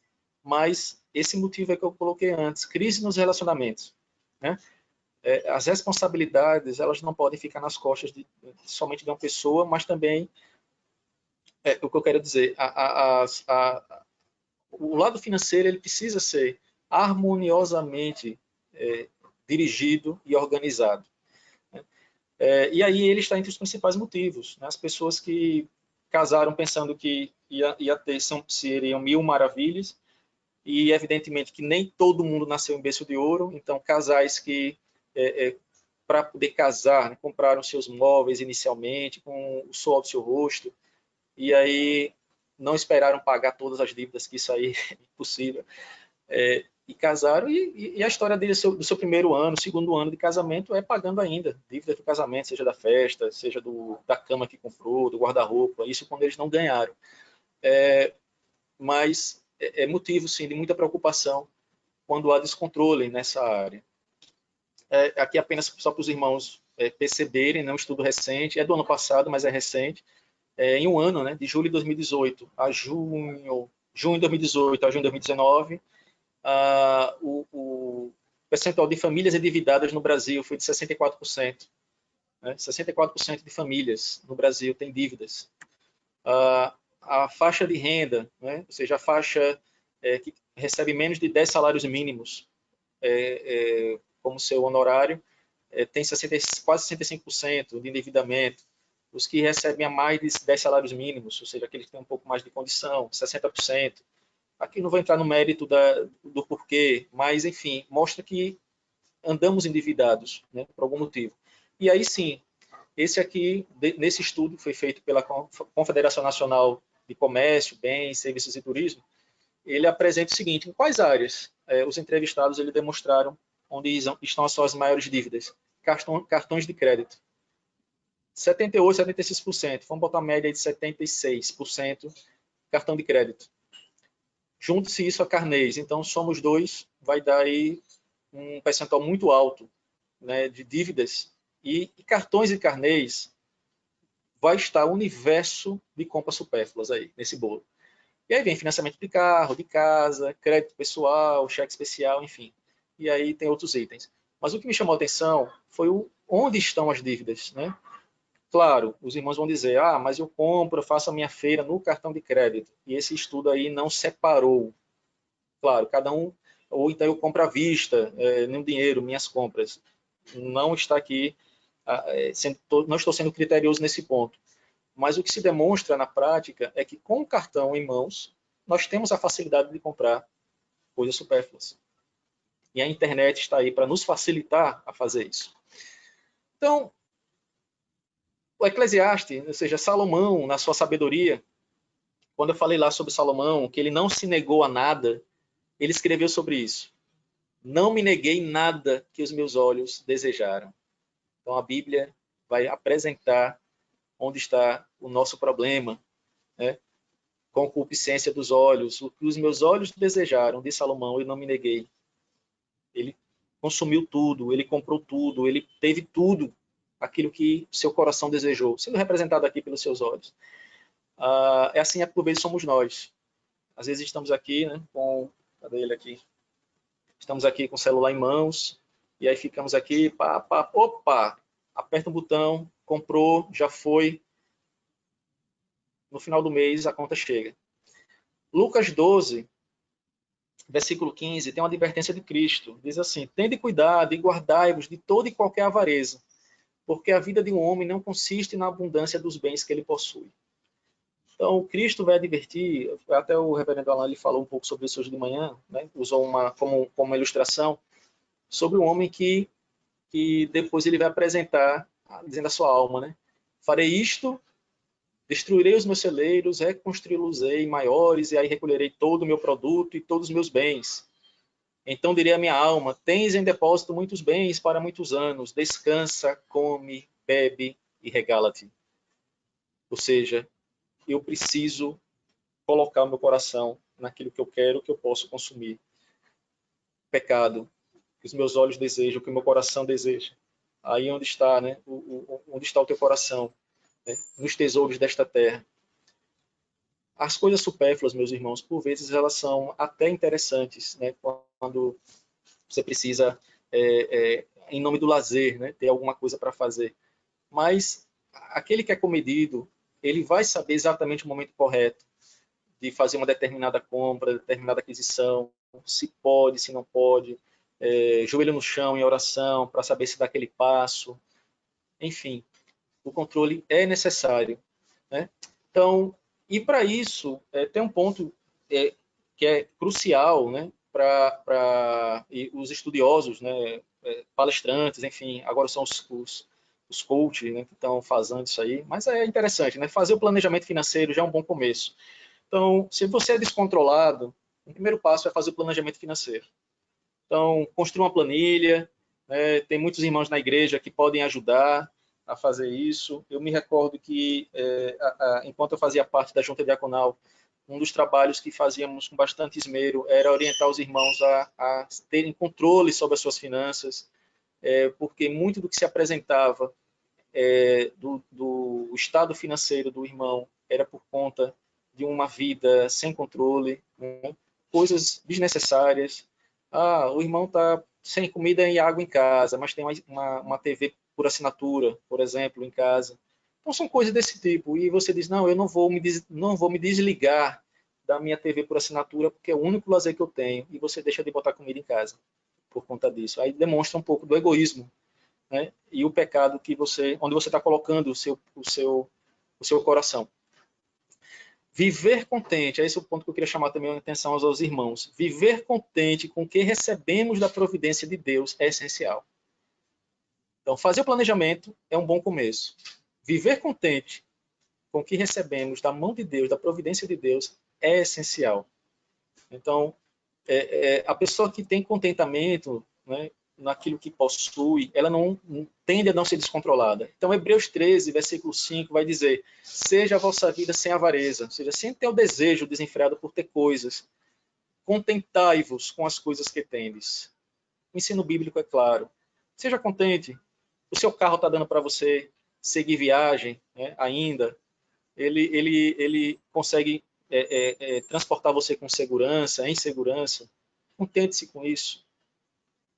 mas esse motivo é que eu coloquei antes, crise nos relacionamentos, né? As responsabilidades, elas não podem ficar nas costas somente de uma pessoa, mas também, o que eu quero dizer, o lado financeiro ele precisa ser harmoniosamente dirigido e organizado. E aí ele está entre os principais motivos. Né? As pessoas que casaram pensando que seriam mil maravilhas, e evidentemente que nem todo mundo nasceu em berço de ouro, então casais que para poder casar, né? Compraram seus móveis inicialmente com o suor do seu rosto, e aí não esperaram pagar todas as dívidas, que isso aí é impossível, e casaram, e a história dele do seu primeiro ano, segundo ano de casamento, é pagando ainda dívida do casamento, seja da festa, seja da cama que comprou, do guarda-roupa, isso quando eles não ganharam. Mas é motivo, sim, de muita preocupação quando há descontrole nessa área. Aqui apenas só para os irmãos perceberem, né, um estudo recente, é do ano passado, mas é recente, em um ano, né, de julho de 2018 a junho de 2018 a junho de 2019, o percentual de famílias endividadas no Brasil foi de 64%. Né? 64% de famílias no Brasil têm dívidas. A faixa de renda, né, ou seja, a faixa que recebe menos de 10 salários mínimos como seu honorário, tem quase 65% de endividamento. Os que recebem a mais de 10 salários mínimos, ou seja, aqueles que têm um pouco mais de condição, 60%. Aqui não vou entrar no mérito do porquê, mas, enfim, mostra que andamos endividados, né, por algum motivo. E aí sim, esse aqui, nesse estudo, foi feito pela Confederação Nacional de Comércio, Bens, Serviços e Turismo, ele apresenta o seguinte: em quais áreas os entrevistados eles demonstraram onde estão as suas maiores dívidas? Cartões de crédito. 78%, 76%. Vamos botar uma média de 76% cartão de crédito. Junte-se isso a carnês. Então, somos dois, vai dar aí um percentual muito alto, né, de dívidas. E cartões e carnês vai estar o universo de compras supérfluas aí, nesse bolo. E aí vem financiamento de carro, de casa, crédito pessoal, cheque especial, enfim. E aí tem outros itens. Mas o que me chamou a atenção foi onde estão as dívidas, né? Claro, os irmãos vão dizer, mas eu compro, eu faço a minha feira no cartão de crédito. E esse estudo aí não separou. Claro, cada um, ou então eu compro à vista, no dinheiro, minhas compras. Não está aqui, não estou sendo criterioso nesse ponto. Mas o que se demonstra na prática é que com o cartão em mãos, nós temos a facilidade de comprar coisas supérfluas. E a internet está aí para nos facilitar a fazer isso. Então, o Eclesiastes, ou seja, Salomão, na sua sabedoria, quando eu falei lá sobre Salomão, que ele não se negou a nada, ele escreveu sobre isso. Não me neguei nada que os meus olhos desejaram. Então a Bíblia vai apresentar onde está o nosso problema, né? Concupiscência dos olhos, o que os meus olhos desejaram, de Salomão, eu não me neguei. Ele consumiu tudo, ele comprou tudo, ele teve tudo, aquilo que seu coração desejou, sendo representado aqui pelos seus olhos. É assim, por vezes, somos nós. Às vezes estamos aqui, né, cadê ele aqui? Estamos aqui com o celular em mãos, e aí ficamos aqui, opa, aperta um botão, comprou, já foi, no final do mês a conta chega. Lucas 12, versículo 15, tem uma advertência de Cristo. Diz assim: tende cuidado e guardai-vos de toda e qualquer avareza, porque a vida de um homem não consiste na abundância dos bens que ele possui. Então, Cristo vai advertir, até o reverendo Alain ele falou um pouco sobre isso hoje de manhã, né? Usou como uma ilustração, sobre um homem que depois ele vai apresentar, dizendo a sua alma, né? Farei isto, destruirei os meus celeiros, reconstruí-los-ei maiores, e aí recolherei todo o meu produto e todos os meus bens. Então direi à minha alma: tens em depósito muitos bens para muitos anos, descansa, come, bebe e regala-te. Ou seja, eu preciso colocar o meu coração naquilo que eu quero, que eu posso consumir. Pecado, que os meus olhos desejam, que o meu coração deseja. Aí onde está, né? Onde está o teu coração? Né? Nos tesouros desta terra. As coisas supérfluas, meus irmãos, por vezes elas são até interessantes, né? Quando você precisa, em nome do lazer, né? Ter alguma coisa para fazer. Mas aquele que é comedido, ele vai saber exatamente o momento correto de fazer uma determinada compra, determinada aquisição, se pode, se não pode, joelho no chão em oração para saber se dá aquele passo. Enfim, o controle é necessário, né? Então, e para isso, tem um ponto que é crucial, né, para os estudiosos, né, palestrantes, enfim, agora são os coaches, né, que estão fazendo isso aí, mas é interessante, né? Fazer o planejamento financeiro já é um bom começo. Então, se você é descontrolado, o primeiro passo é fazer o planejamento financeiro. Então, construa uma planilha, né? Tem muitos irmãos na igreja que podem ajudar a fazer isso. Eu me recordo que, enquanto eu fazia parte da junta diaconal, um dos trabalhos que fazíamos com bastante esmero era orientar os irmãos a terem controle sobre as suas finanças, porque muito do que se apresentava do estado financeiro do irmão era por conta de uma vida sem controle, né? Coisas desnecessárias. O irmão está sem comida e água em casa, mas tem uma TV por assinatura, por exemplo, em casa. Então são coisas desse tipo. E você diz, não, eu não vou me desligar da minha TV por assinatura porque é o único lazer que eu tenho. E você deixa de botar comida em casa por conta disso. Aí demonstra um pouco do egoísmo, né? E o pecado onde você está colocando o seu coração. Viver contente, esse é o ponto que eu queria chamar também a atenção aos irmãos. Viver contente com o que recebemos da providência de Deus é essencial. Então, fazer o planejamento é um bom começo. Viver contente com o que recebemos da mão de Deus, da providência de Deus, é essencial. Então, a pessoa que tem contentamento, né, naquilo que possui, ela não tende a não ser descontrolada. Então, Hebreus 13, versículo 5, vai dizer, seja a vossa vida sem avareza, ou seja, sem ter o desejo desenfreado por ter coisas. Contentai-vos com as coisas que tendes. O ensino bíblico é claro. Seja contente. O seu carro está dando para você seguir viagem, né, ainda. Ele consegue transportar você com segurança, em segurança. Contente-se com isso.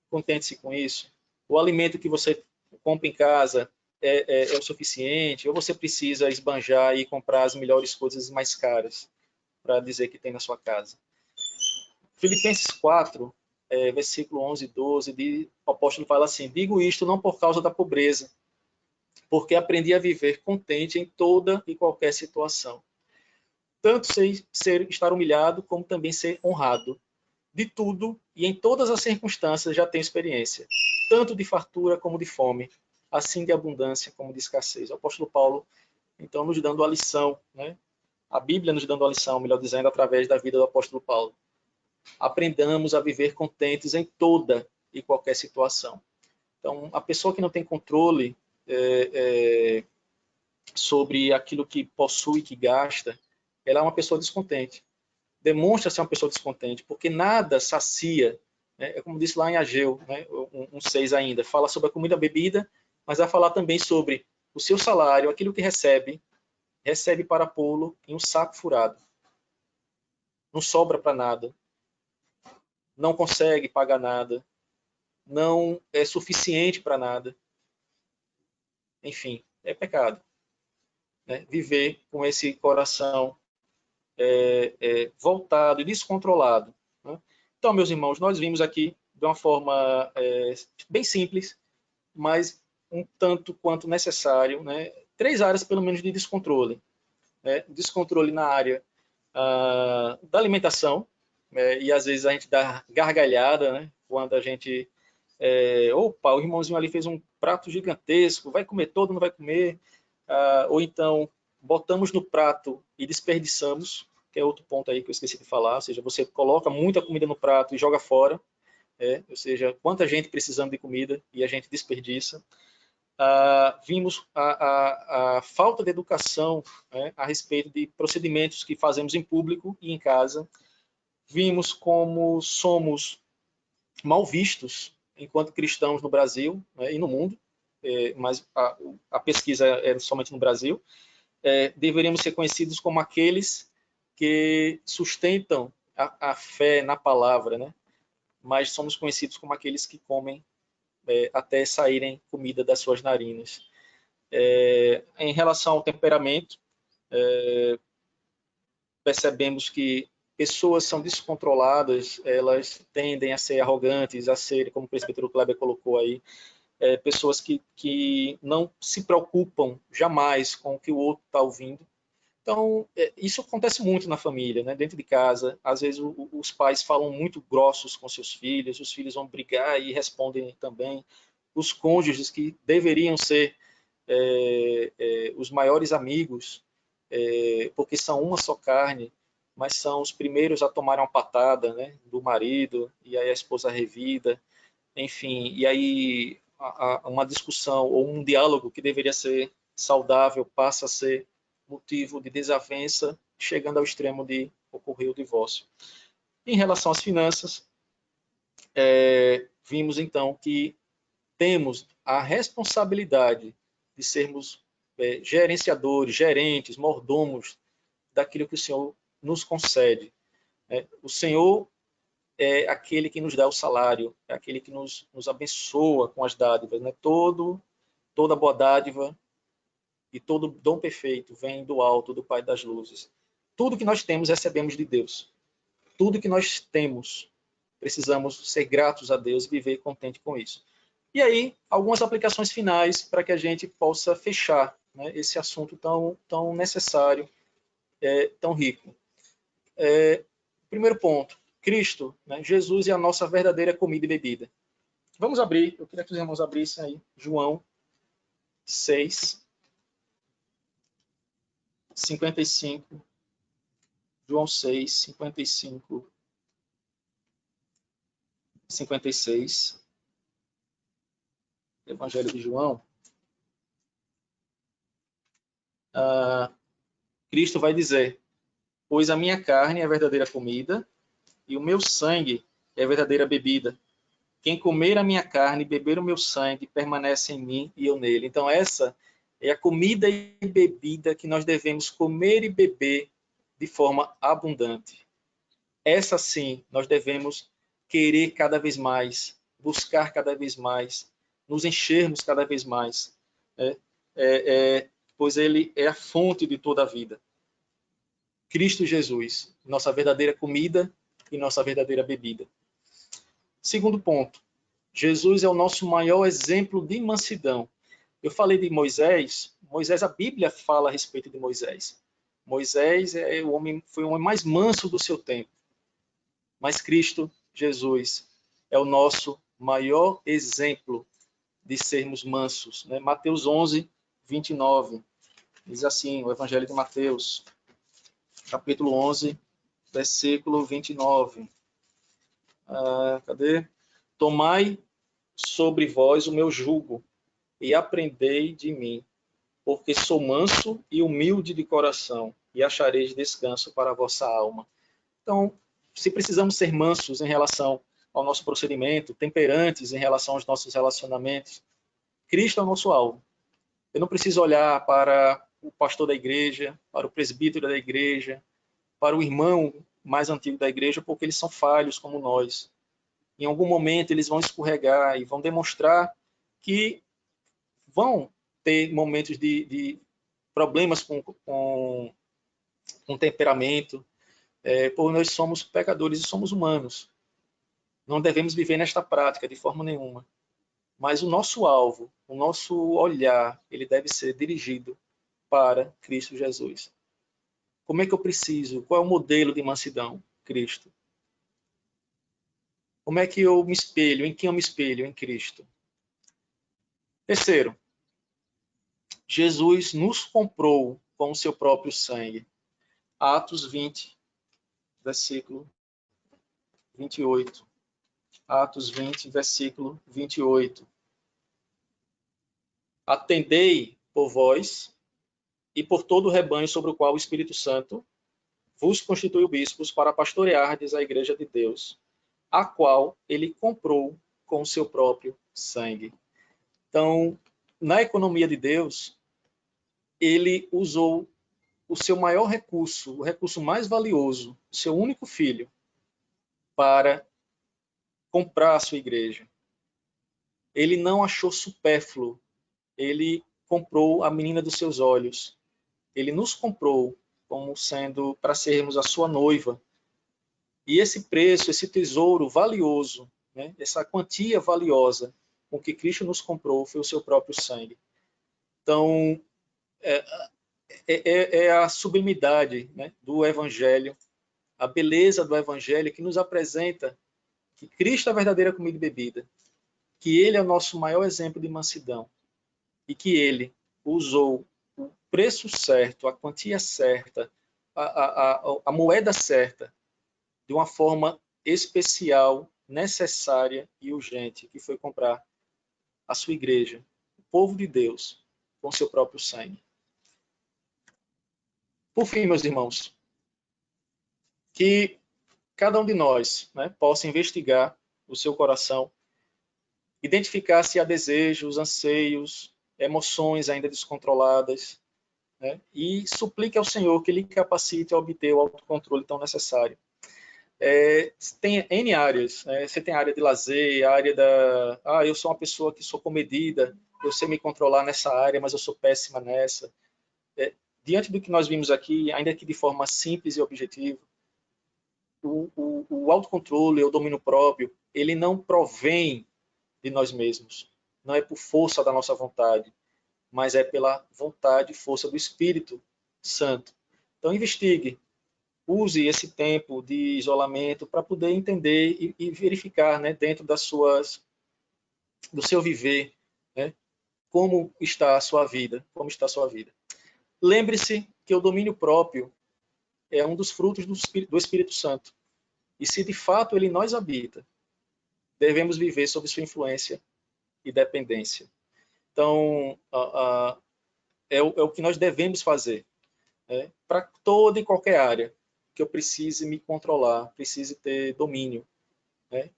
Contente-se com isso. O alimento que você compra em casa é o suficiente, ou você precisa esbanjar e comprar as melhores coisas mais caras para dizer que tem na sua casa. Filipenses 4, versículo 11 e 12, o apóstolo fala assim, digo isto não por causa da pobreza, porque aprendi a viver contente em toda e qualquer situação. Tanto estar humilhado, como também ser honrado. De tudo e em todas as circunstâncias já tenho experiência, tanto de fartura como de fome, assim de abundância como de escassez. O apóstolo Paulo, então, nos dando a lição, né? A Bíblia nos dando a lição, melhor dizendo, através da vida do apóstolo Paulo. Aprendamos a viver contentes em toda e qualquer situação. Então, a pessoa que não tem controle sobre aquilo que possui, que gasta, ela é uma pessoa descontente. Demonstra ser uma pessoa descontente, porque nada sacia, né? É como disse lá em Ageu, né? 1:6 ainda, fala sobre a comida e a bebida, mas vai falar também sobre o seu salário, aquilo que recebe para pô-lo em um saco furado. Não sobra para nada, não consegue pagar nada, não é suficiente para nada. Enfim, é pecado, né? Viver com esse coração voltado e descontrolado, né? Então, meus irmãos, nós vimos aqui de uma forma bem simples, mas um tanto quanto necessário, né? 3 áreas, pelo menos, de descontrole. Né? Descontrole na área da alimentação, e às vezes a gente dá gargalhada, né? Quando a gente... opa, o irmãozinho ali fez um prato gigantesco, vai comer todo, não vai comer? Ou então, botamos no prato e desperdiçamos, que é outro ponto aí que eu esqueci de falar, ou seja, você coloca muita comida no prato e joga fora, ou seja, quanta gente precisando de comida e a gente desperdiça. Vimos a falta de educação, né, a respeito de procedimentos que fazemos em público e em casa. Vimos como somos mal vistos enquanto cristãos no Brasil, né, e no mundo, mas a pesquisa é somente no Brasil. Deveríamos ser conhecidos como aqueles que sustentam a fé na palavra, né? Mas somos conhecidos como aqueles que comem até saírem comida das suas narinas. Em relação ao temperamento, percebemos que pessoas são descontroladas, elas tendem a ser arrogantes, a ser, como o presbítero Kleber colocou aí, pessoas que não se preocupam jamais com o que o outro está ouvindo, Então, isso acontece muito na família, né? Dentro de casa. Às vezes os pais falam muito grossos com seus filhos, os filhos vão brigar e respondem também. Os cônjuges que deveriam ser os maiores amigos, porque são uma só carne, mas são os primeiros a tomar uma patada, né, do marido, e aí a esposa revida, enfim, e aí uma discussão ou um diálogo que deveria ser saudável passa a ser motivo de desavença, chegando ao extremo de ocorrer o divórcio. Em relação às finanças, vimos então que temos a responsabilidade de sermos gerenciadores, gerentes, mordomos daquilo que o Senhor nos concede. O Senhor é aquele que nos dá o salário, é aquele que nos abençoa com as dádivas. Né? Toda boa dádiva e todo dom perfeito vem do alto, do Pai das luzes. Tudo que nós temos, recebemos de Deus. Tudo que nós temos, precisamos ser gratos a Deus e viver contente com isso. E aí, algumas aplicações finais para que a gente possa fechar, né, esse assunto tão necessário, tão rico. Primeiro ponto, Cristo, né, Jesus é a nossa verdadeira comida e bebida. Vamos abrir, eu queria que os irmãos abrissem aí, João 6, 55. João 6, 55, 56. Evangelho de João. Cristo vai dizer: pois a minha carne é a verdadeira comida e o meu sangue é a verdadeira bebida. Quem comer a minha carne e beber o meu sangue permanece em mim e eu nele. Então essa é a comida e bebida que nós devemos comer e beber de forma abundante. Essa sim, nós devemos querer cada vez mais, buscar cada vez mais, nos enchermos cada vez mais, pois ele é a fonte de toda a vida. Cristo Jesus, nossa verdadeira comida e nossa verdadeira bebida. Segundo ponto, Jesus é o nosso maior exemplo de mansidão. Eu falei de Moisés, a Bíblia fala a respeito de Moisés. Moisés foi o homem mais manso do seu tempo. Mas Cristo Jesus é o nosso maior exemplo de sermos mansos. Né? Mateus 11, 29, diz assim, o Evangelho de Mateus, capítulo 11, versículo 29. Cadê? Tomai sobre vós o meu jugo e aprendei de mim, porque sou manso e humilde de coração, e achareis descanso para a vossa alma. Então, se precisamos ser mansos em relação ao nosso procedimento, temperantes em relação aos nossos relacionamentos, Cristo é o nosso alvo. Eu não preciso olhar para o pastor da igreja, para o presbítero da igreja, para o irmão mais antigo da igreja, porque eles são falhos como nós. Em algum momento eles vão escorregar e vão demonstrar que vão ter momentos de problemas com temperamento, pois nós somos pecadores e somos humanos. Não devemos viver nesta prática de forma nenhuma. Mas o nosso alvo, o nosso olhar, ele deve ser dirigido para Cristo Jesus. Como é que eu preciso? Qual é o modelo de mansidão? Cristo. Como é que eu me espelho? Em quem eu me espelho? Em Cristo. Terceiro, Jesus nos comprou com o seu próprio sangue. Atos 20, versículo 28. Atos 20, versículo 28. Atendei por vós e por todo o rebanho sobre o qual o Espírito Santo vos constituiu bispos para pastoreardes a igreja de Deus, a qual ele comprou com o seu próprio sangue. Então, na economia de Deus, ele usou o seu maior recurso, o recurso mais valioso, o seu único filho, para comprar a sua igreja. Ele não achou supérfluo, ele comprou a menina dos seus olhos. Ele nos comprou como sendo para sermos a sua noiva. E esse preço, esse tesouro valioso, né, essa quantia valiosa com que Cristo nos comprou foi o seu próprio sangue. Então, é a sublimidade, né, do Evangelho, a beleza do Evangelho que nos apresenta que Cristo é a verdadeira comida e bebida, que Ele é o nosso maior exemplo de mansidão e que Ele usou o preço certo, a quantia certa, a moeda certa, de uma forma especial, necessária e urgente, que foi comprar a sua igreja, o povo de Deus, com seu próprio sangue. Por fim, meus irmãos, que cada um de nós, né, possa investigar o seu coração, identificar se há desejos, anseios, emoções ainda descontroladas, né, e suplique ao Senhor que Ele capacite a obter o autocontrole tão necessário. Tem N áreas, né? Você tem a área de lazer, a área da... eu sou uma pessoa que sou comedida, eu sei me controlar nessa área, mas eu sou péssima nessa. Diante do que nós vimos aqui, ainda que de forma simples e objetiva, o autocontrole, o domínio próprio, ele não provém de nós mesmos. Não é por força da nossa vontade, mas é pela vontade e força do Espírito Santo. Então, investigue. Use esse tempo de isolamento para poder entender e verificar, né, dentro do seu viver, né, como está a sua vida, Lembre-se que o domínio próprio é um dos frutos do Espírito Santo. E se de fato ele nós habita, devemos viver sob sua influência e dependência. Então, é o que nós devemos fazer, né, para toda e qualquer área que eu precise me controlar, precise ter domínio, né?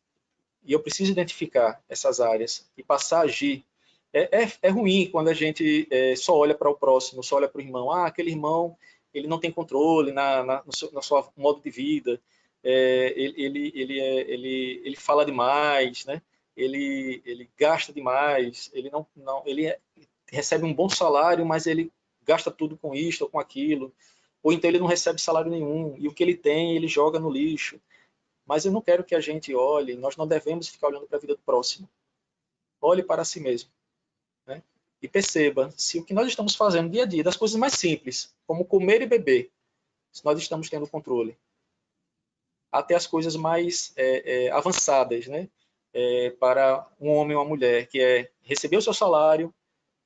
E eu preciso identificar essas áreas e passar a agir. É ruim quando a gente só olha para o próximo, só olha para o irmão. Aquele irmão, ele não tem controle no seu modo de vida, ele fala demais, né? Ele gasta demais, ele recebe um bom salário, mas ele gasta tudo com isto ou com aquilo, ou então ele não recebe salário nenhum, e o que ele tem, ele joga no lixo. Mas eu não quero que a gente olhe, nós não devemos ficar olhando para a vida do próximo. Olhe para si mesmo, né? E perceba se o que nós estamos fazendo dia a dia, das coisas mais simples, como comer e beber, se nós estamos tendo controle. Até as coisas mais avançadas, né? Para um homem ou uma mulher, que é receber o seu salário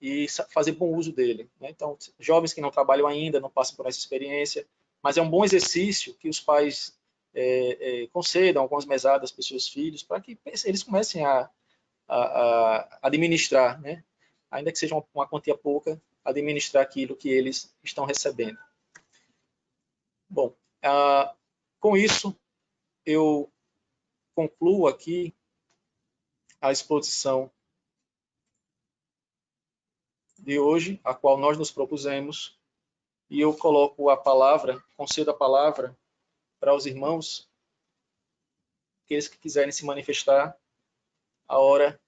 e fazer bom uso dele, né? Então, jovens que não trabalham ainda, não passam por essa experiência, mas é um bom exercício que os pais concedam algumas mesadas para os seus filhos, para que eles comecem a administrar, né? Ainda que seja uma quantia pouca, administrar aquilo que eles estão recebendo. Bom, com isso, eu concluo aqui a exposição de hoje, a qual nós nos propusemos, e eu coloco a palavra, concedo a palavra para os irmãos, aqueles que quiserem se manifestar, a hora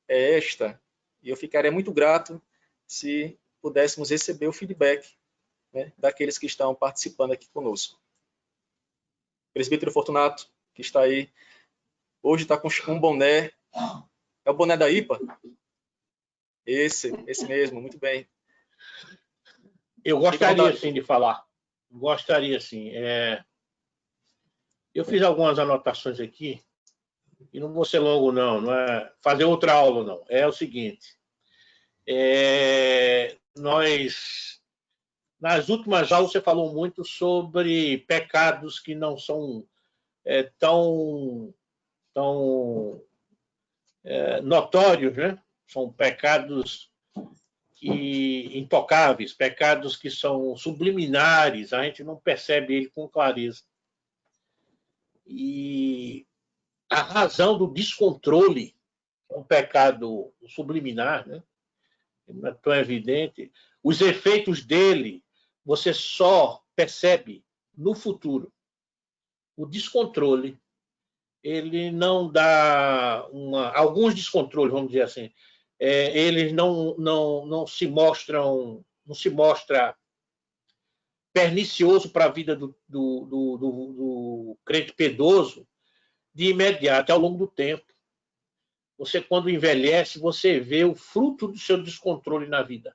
é esta, e eu ficaria muito grato se pudéssemos receber o feedback, né, daqueles que estão participando aqui conosco. Presbítero Fortunato, que está aí, hoje está com um boné, é o boné da IPA? Esse mesmo, muito bem. Eu gostaria, sim, de falar. Gostaria, sim. Eu fiz algumas anotações aqui, e não vou ser longo, não é fazer outra aula, não. É o seguinte, nas últimas aulas você falou muito sobre pecados que não são tão notórios, né? São pecados intocáveis, pecados que são subliminares, a gente não percebe ele com clareza. E a razão do descontrole é um pecado subliminar, né? Não é tão evidente. Os efeitos dele você só percebe no futuro. O descontrole, ele não dá alguns descontroles, vamos dizer assim, eles não se mostram, não se mostra pernicioso para a vida do crente piedoso de imediato, ao longo do tempo. Você, quando envelhece, você vê o fruto do seu descontrole na vida,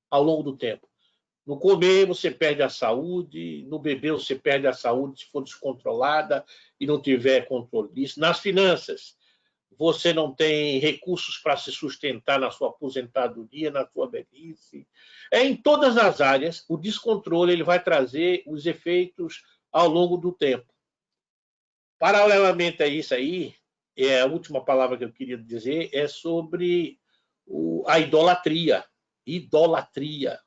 ao longo do tempo. No comer, você perde a saúde. No beber, você perde a saúde se for descontrolada e não tiver controle disso. Nas finanças, você não tem recursos para se sustentar na sua aposentadoria, na sua velhice. Em todas as áreas, o descontrole ele vai trazer os efeitos ao longo do tempo. Paralelamente a isso aí, a última palavra que eu queria dizer é sobre a idolatria. Idolatria.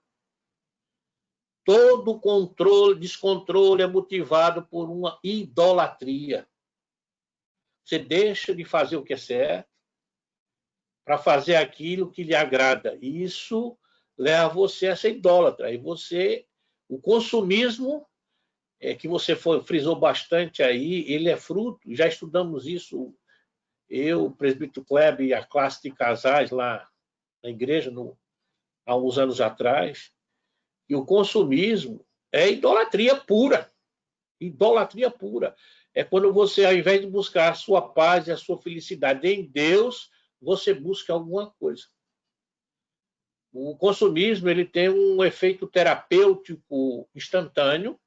Todo controle, descontrole é motivado por uma idolatria. Você deixa de fazer o que é certo para fazer aquilo que lhe agrada. E isso leva você a ser idólatra. E você, o consumismo, que você frisou bastante aí, ele é fruto, já estudamos isso, eu, o presbítero Kleber e a classe de casais lá na igreja, há uns anos atrás, e o consumismo é idolatria pura. Idolatria pura. É quando você, ao invés de buscar a sua paz e a sua felicidade em Deus, você busca alguma coisa. O consumismo ele tem um efeito terapêutico instantâneo,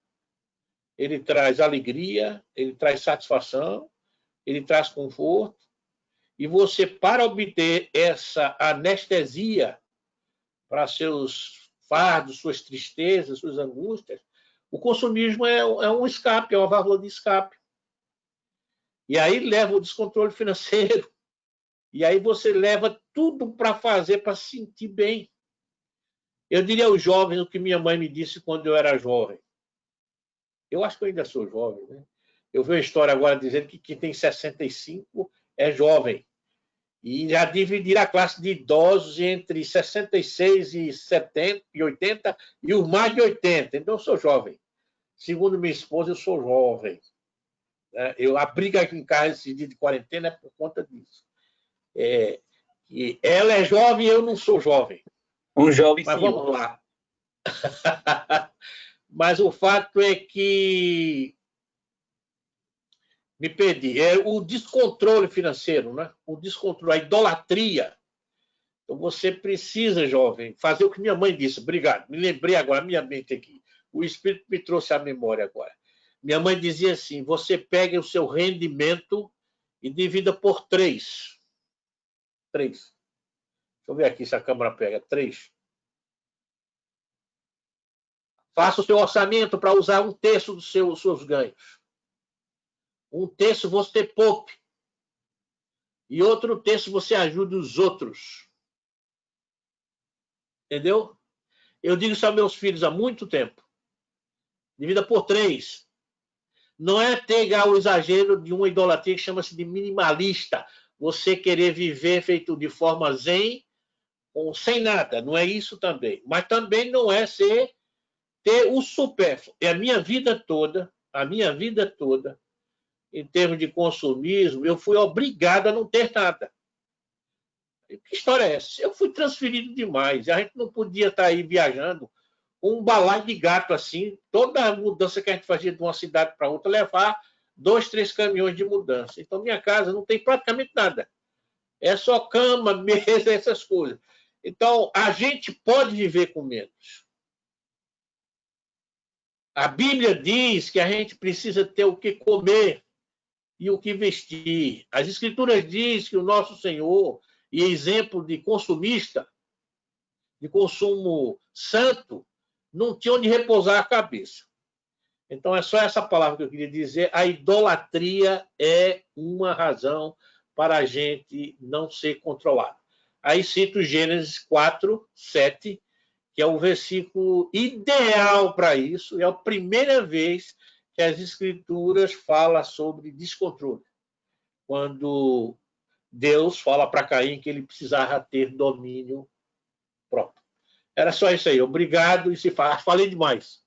ele traz alegria, ele traz satisfação, ele traz conforto, e você, para obter essa anestesia para seus fardos, suas tristezas, suas angústias, o consumismo é um escape, é uma válvula de escape. E aí leva o descontrole financeiro. E aí você leva tudo para fazer para se sentir bem. Eu diria aos jovens o que minha mãe me disse quando eu era jovem. Eu acho que eu ainda sou jovem, né? Eu vi uma história agora dizendo que quem tem 65 é jovem. E já dividir a classe de idosos entre 66 e 70 e 80 e os mais de 80. Então eu sou jovem. Segundo minha esposa, eu sou jovem. A briga aqui em casa esse dia de quarentena é por conta disso. E ela é jovem e eu não sou jovem. Um jovem Mas senhor. vamos lá. Mas o fato é que me perdi. É o descontrole financeiro, né? O descontrole, a idolatria. Então você precisa, jovem, fazer o que minha mãe disse. Obrigado. Me lembrei agora, minha mente aqui. O Espírito me trouxe a memória agora. Minha mãe dizia assim: você pega o seu rendimento e divida por 3. 3. Deixa eu ver aqui se a câmera pega. 3. Faça o seu orçamento para usar 1/3 dos seus ganhos. 1/3 você poupe. E outro terço você ajude os outros. Entendeu? Eu digo isso aos meus filhos há muito tempo. Divida por 3. Não é ter o exagero de uma idolatria que chama-se de minimalista. Você querer viver feito de forma zen, ou sem nada. Não é isso também. Mas também não é ter o supérfluo. É a minha vida toda, em termos de consumismo, eu fui obrigado a não ter nada. Que história é essa? Eu fui transferido demais. A gente não podia estar aí viajando com um balaio de gato assim. Toda a mudança que a gente fazia de uma cidade para outra, levar 2, 3 caminhões de mudança. Então, minha casa não tem praticamente nada. É só cama, mesa, essas coisas. Então, a gente pode viver com menos. A Bíblia diz que a gente precisa ter o que comer e o que vestir. As Escrituras dizem que o nosso Senhor, e exemplo de consumista, de consumo santo, não tinha onde repousar a cabeça. Então, é só essa palavra que eu queria dizer. A idolatria é uma razão para a gente não ser controlado. Aí cito Gênesis 4, 7, que é o versículo ideal para isso. É a primeira vez que as Escrituras falam sobre descontrole. Quando Deus fala para Caim que ele precisava ter domínio próprio. Era só isso aí. Obrigado e se faz. Falei demais.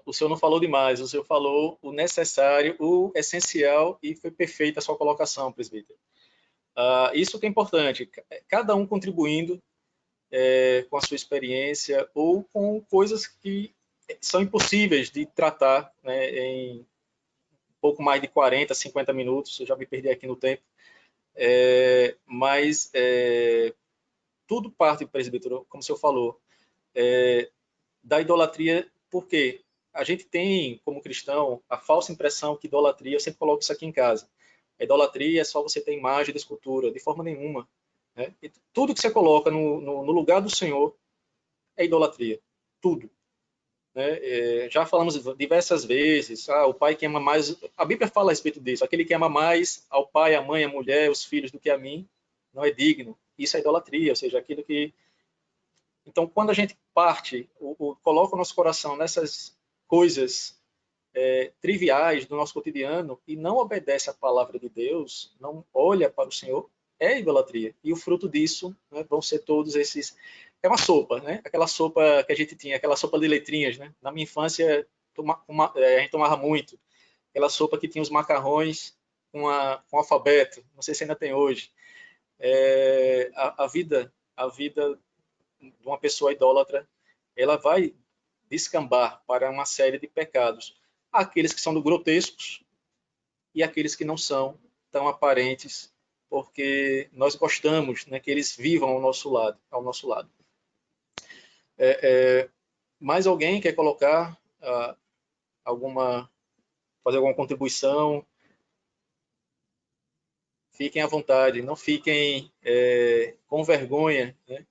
O senhor não falou demais, o senhor falou o necessário, o essencial, e foi perfeita a sua colocação, presbítero. Isso que é importante, cada um contribuindo com a sua experiência ou com coisas que são impossíveis de tratar, né, em pouco mais de 40, 50 minutos, eu já me perdi aqui no tempo, mas tudo parte, presbítero, como o senhor falou, da idolatria, porque a gente tem, como cristão, a falsa impressão que idolatria, eu sempre coloco isso aqui em casa, a idolatria é só você ter imagem de escultura, de forma nenhuma. Né? E tudo que você coloca no lugar do Senhor é idolatria, tudo. Né? Já falamos diversas vezes, o pai que ama mais, a Bíblia fala a respeito disso, aquele que ama mais ao pai, à mãe, à mulher, os filhos do que a mim, não é digno. Isso é idolatria, ou seja, aquilo que... Então, quando a gente parte, coloca o nosso coração nessas coisas triviais do nosso cotidiano e não obedece à palavra de Deus, não olha para o Senhor, é idolatria. E o fruto disso, né, vão ser todos esses... É uma sopa, né? Aquela sopa que a gente tinha, aquela sopa de letrinhas, né? Na minha infância, a gente tomava muito. Aquela sopa que tinha os macarrões com alfabeto. Não sei se ainda tem hoje. A vida de uma pessoa idólatra, ela vai descambar para uma série de pecados. Aqueles que são do grotescos e aqueles que não são tão aparentes, porque nós gostamos, né, que eles vivam ao nosso lado. Mais alguém quer colocar fazer alguma contribuição? Fiquem à vontade, não fiquem com vergonha. Né?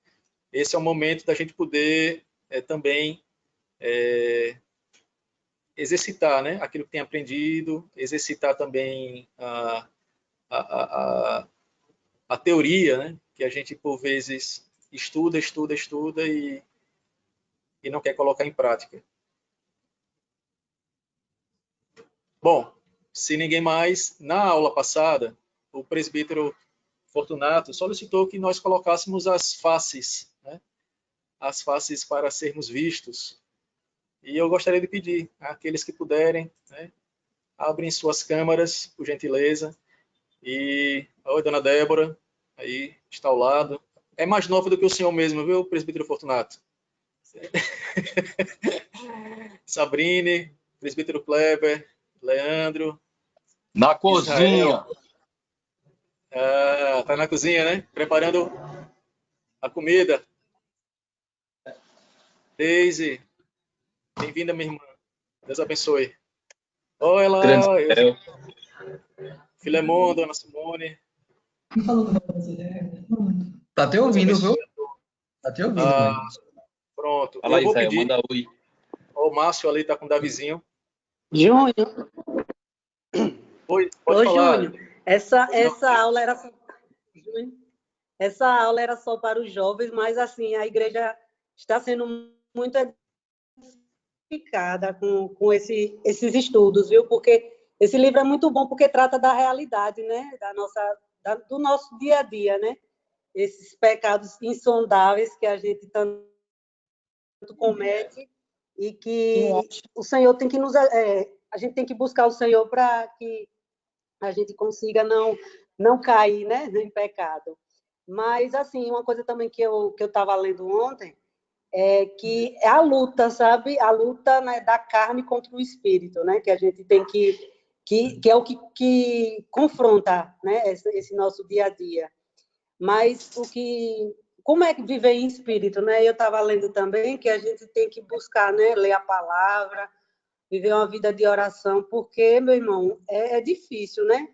Esse é o momento da gente poder também exercitar, né, aquilo que tem aprendido, exercitar também a teoria, né, que a gente, por vezes, estuda e não quer colocar em prática. Bom, se ninguém mais, na aula passada, o presbítero Fortunato solicitou que nós colocássemos as faces, né, as faces para sermos vistos. E eu gostaria de pedir àqueles que puderem, né, abrem suas câmaras, por gentileza. E, oi, dona Débora, aí está ao lado. É mais nova do que o senhor mesmo, viu, presbítero Fortunato? Sabrine, presbítero Kleber, Leandro. Na cozinha. Tá na cozinha, né? Preparando a comida. Deise, bem-vinda, minha irmã. Deus abençoe. Oi, lá, Filemon, dona Simone. Tá te ouvindo, viu? Tá te ouvindo, Pronto. Fala eu vou aí, pedir. manda oi. O Márcio ali tá com o Davizinho. Júnior. Oi, pode falar. Júnior, essa aula era só... Essa aula era só para os jovens, mas assim, a igreja está sendo muito edificada com esses estudos, viu? Porque esse livro é muito bom porque trata da realidade, né? Do nosso dia a dia, né? Esses pecados insondáveis que a gente tanto comete e que o Senhor tem que a gente tem que buscar o Senhor para que a gente consiga não cair, né, em pecado. Mas, assim, uma coisa também que eu estava lendo ontem é que é a luta, sabe? A luta, né, da carne contra o espírito, né? Que a gente tem que é o que confronta, né, esse nosso dia a dia. Mas como é que viver em espírito, né? Eu estava lendo também que a gente tem que buscar, né, ler a palavra, viver uma vida de oração, porque, meu irmão, é difícil, né?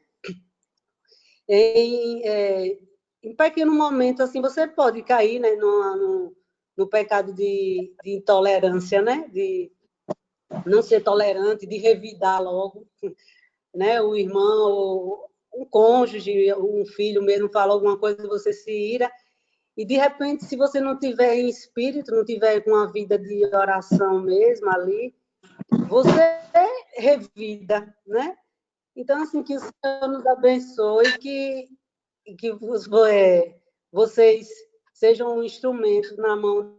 Em pequeno momento, assim, você pode cair, né, no pecado de intolerância, né? De não ser tolerante, de revidar logo, né? O irmão, um cônjuge, um filho mesmo fala alguma coisa, você se ira, e de repente, se você não tiver em espírito, não tiver com a vida de oração mesmo ali, você revida, né? Então, assim, que o Senhor nos abençoe e que vocês sejam um instrumento na mão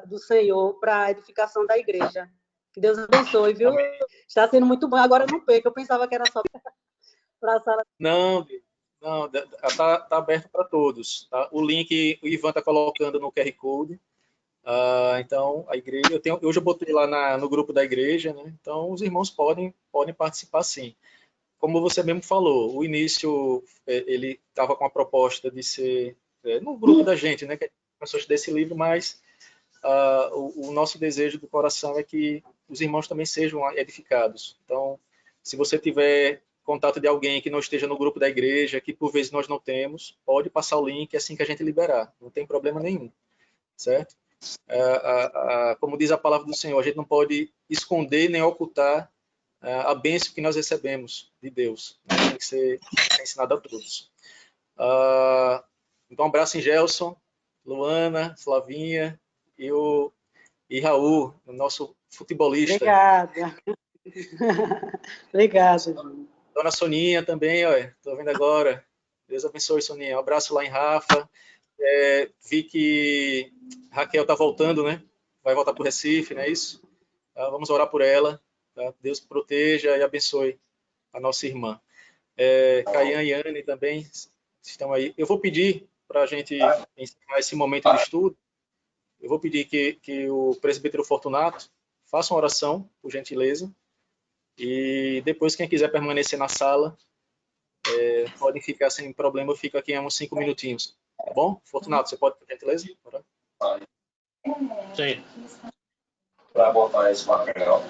do Senhor para a edificação da igreja. Que Deus abençoe, viu? Amém. Está sendo muito bom. Agora não perca. Eu pensava que era só para a sala. Não, tá aberto para todos. Tá? O link o Ivan está colocando no QR Code. Então, a igreja, hoje eu botei lá no grupo da igreja, né? Então os irmãos podem participar sim. como você mesmo falou, o início ele estava com a proposta de ser no grupo da gente, né, que é pessoas desse livro, mas o nosso desejo do coração é que os irmãos também sejam edificados. Então, se você tiver contato de alguém que não esteja no grupo da igreja, que por vezes nós não temos, pode passar o link assim que a gente liberar, não tem problema nenhum, certo? Como diz a palavra do Senhor, a gente não pode esconder nem ocultar a bênção que nós recebemos de Deus, né? Tem que ser ensinado a todos. Então, um abraço em Gelson, Luana, Flavinha e Raul, o nosso futebolista. Obrigada. Obrigada. Dona Soninha também, estou vendo agora. Deus abençoe, Soninha. Um abraço lá em Rafa. Vi que Raquel está voltando, né? Vai voltar para o Recife, não é isso? Vamos orar por ela. Tá? Deus proteja e abençoe a nossa irmã. Caian e Anne também estão aí. Eu vou pedir para a gente encerrar esse momento de estudo. Eu vou pedir que o presbítero Fortunato faça uma oração, por gentileza. E depois, quem quiser permanecer na sala, podem ficar sem problema. Eu fico aqui uns 5 minutinhos. Tá bom? Fortunato, você pode, por gentileza? Sim. Para botar esse material.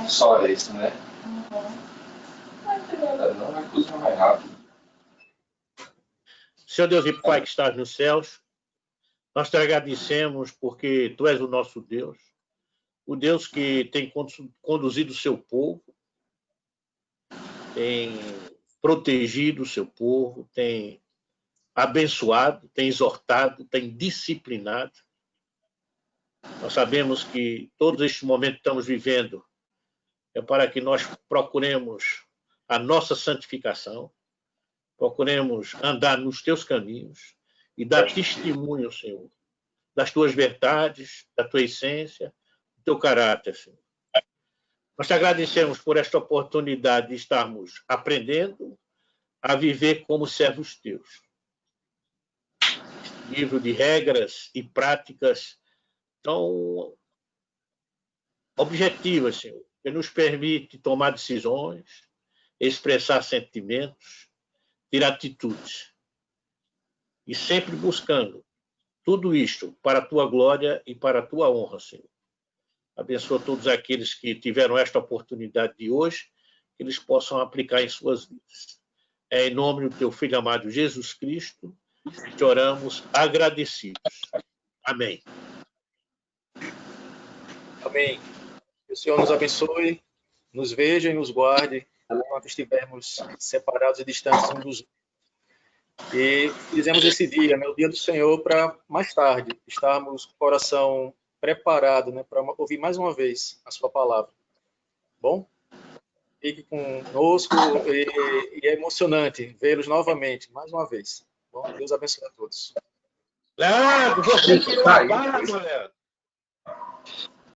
Só isso, né? Não é coisa mais rápida. Senhor Deus e Pai que estás nos céus, nós te agradecemos porque tu és o nosso Deus, o Deus que tem conduzido o seu povo, tem protegido o seu povo, tem abençoado, tem exortado, tem disciplinado. Nós sabemos que todos estes momentos que estamos vivendo é para que nós procuremos a nossa santificação, procuremos andar nos teus caminhos e dar testemunho, Senhor, das tuas verdades, da tua essência, do teu caráter, Senhor. Nós te agradecemos por esta oportunidade de estarmos aprendendo a viver como servos teus. Livro de regras e práticas tão objetivas, Senhor, que nos permite tomar decisões, expressar sentimentos, ter atitudes. E sempre buscando tudo isto para a tua glória e para a tua honra, Senhor. Abençoa todos aqueles que tiveram esta oportunidade de hoje, que eles possam aplicar em suas vidas. É em nome do teu Filho amado Jesus Cristo que oramos agradecidos. Amém. Amém. Que o Senhor nos abençoe, nos veja e nos guarde enquanto estivermos separados e distantes uns dos outros. E fizemos esse dia, né, o dia do Senhor, para mais tarde estarmos com o coração preparado, né, para ouvir mais uma vez a sua palavra. Bom? Fique conosco e é emocionante vê-los novamente, mais uma vez. Bom, Deus abençoe a todos. Leandro, você tirou a barba, Leandro.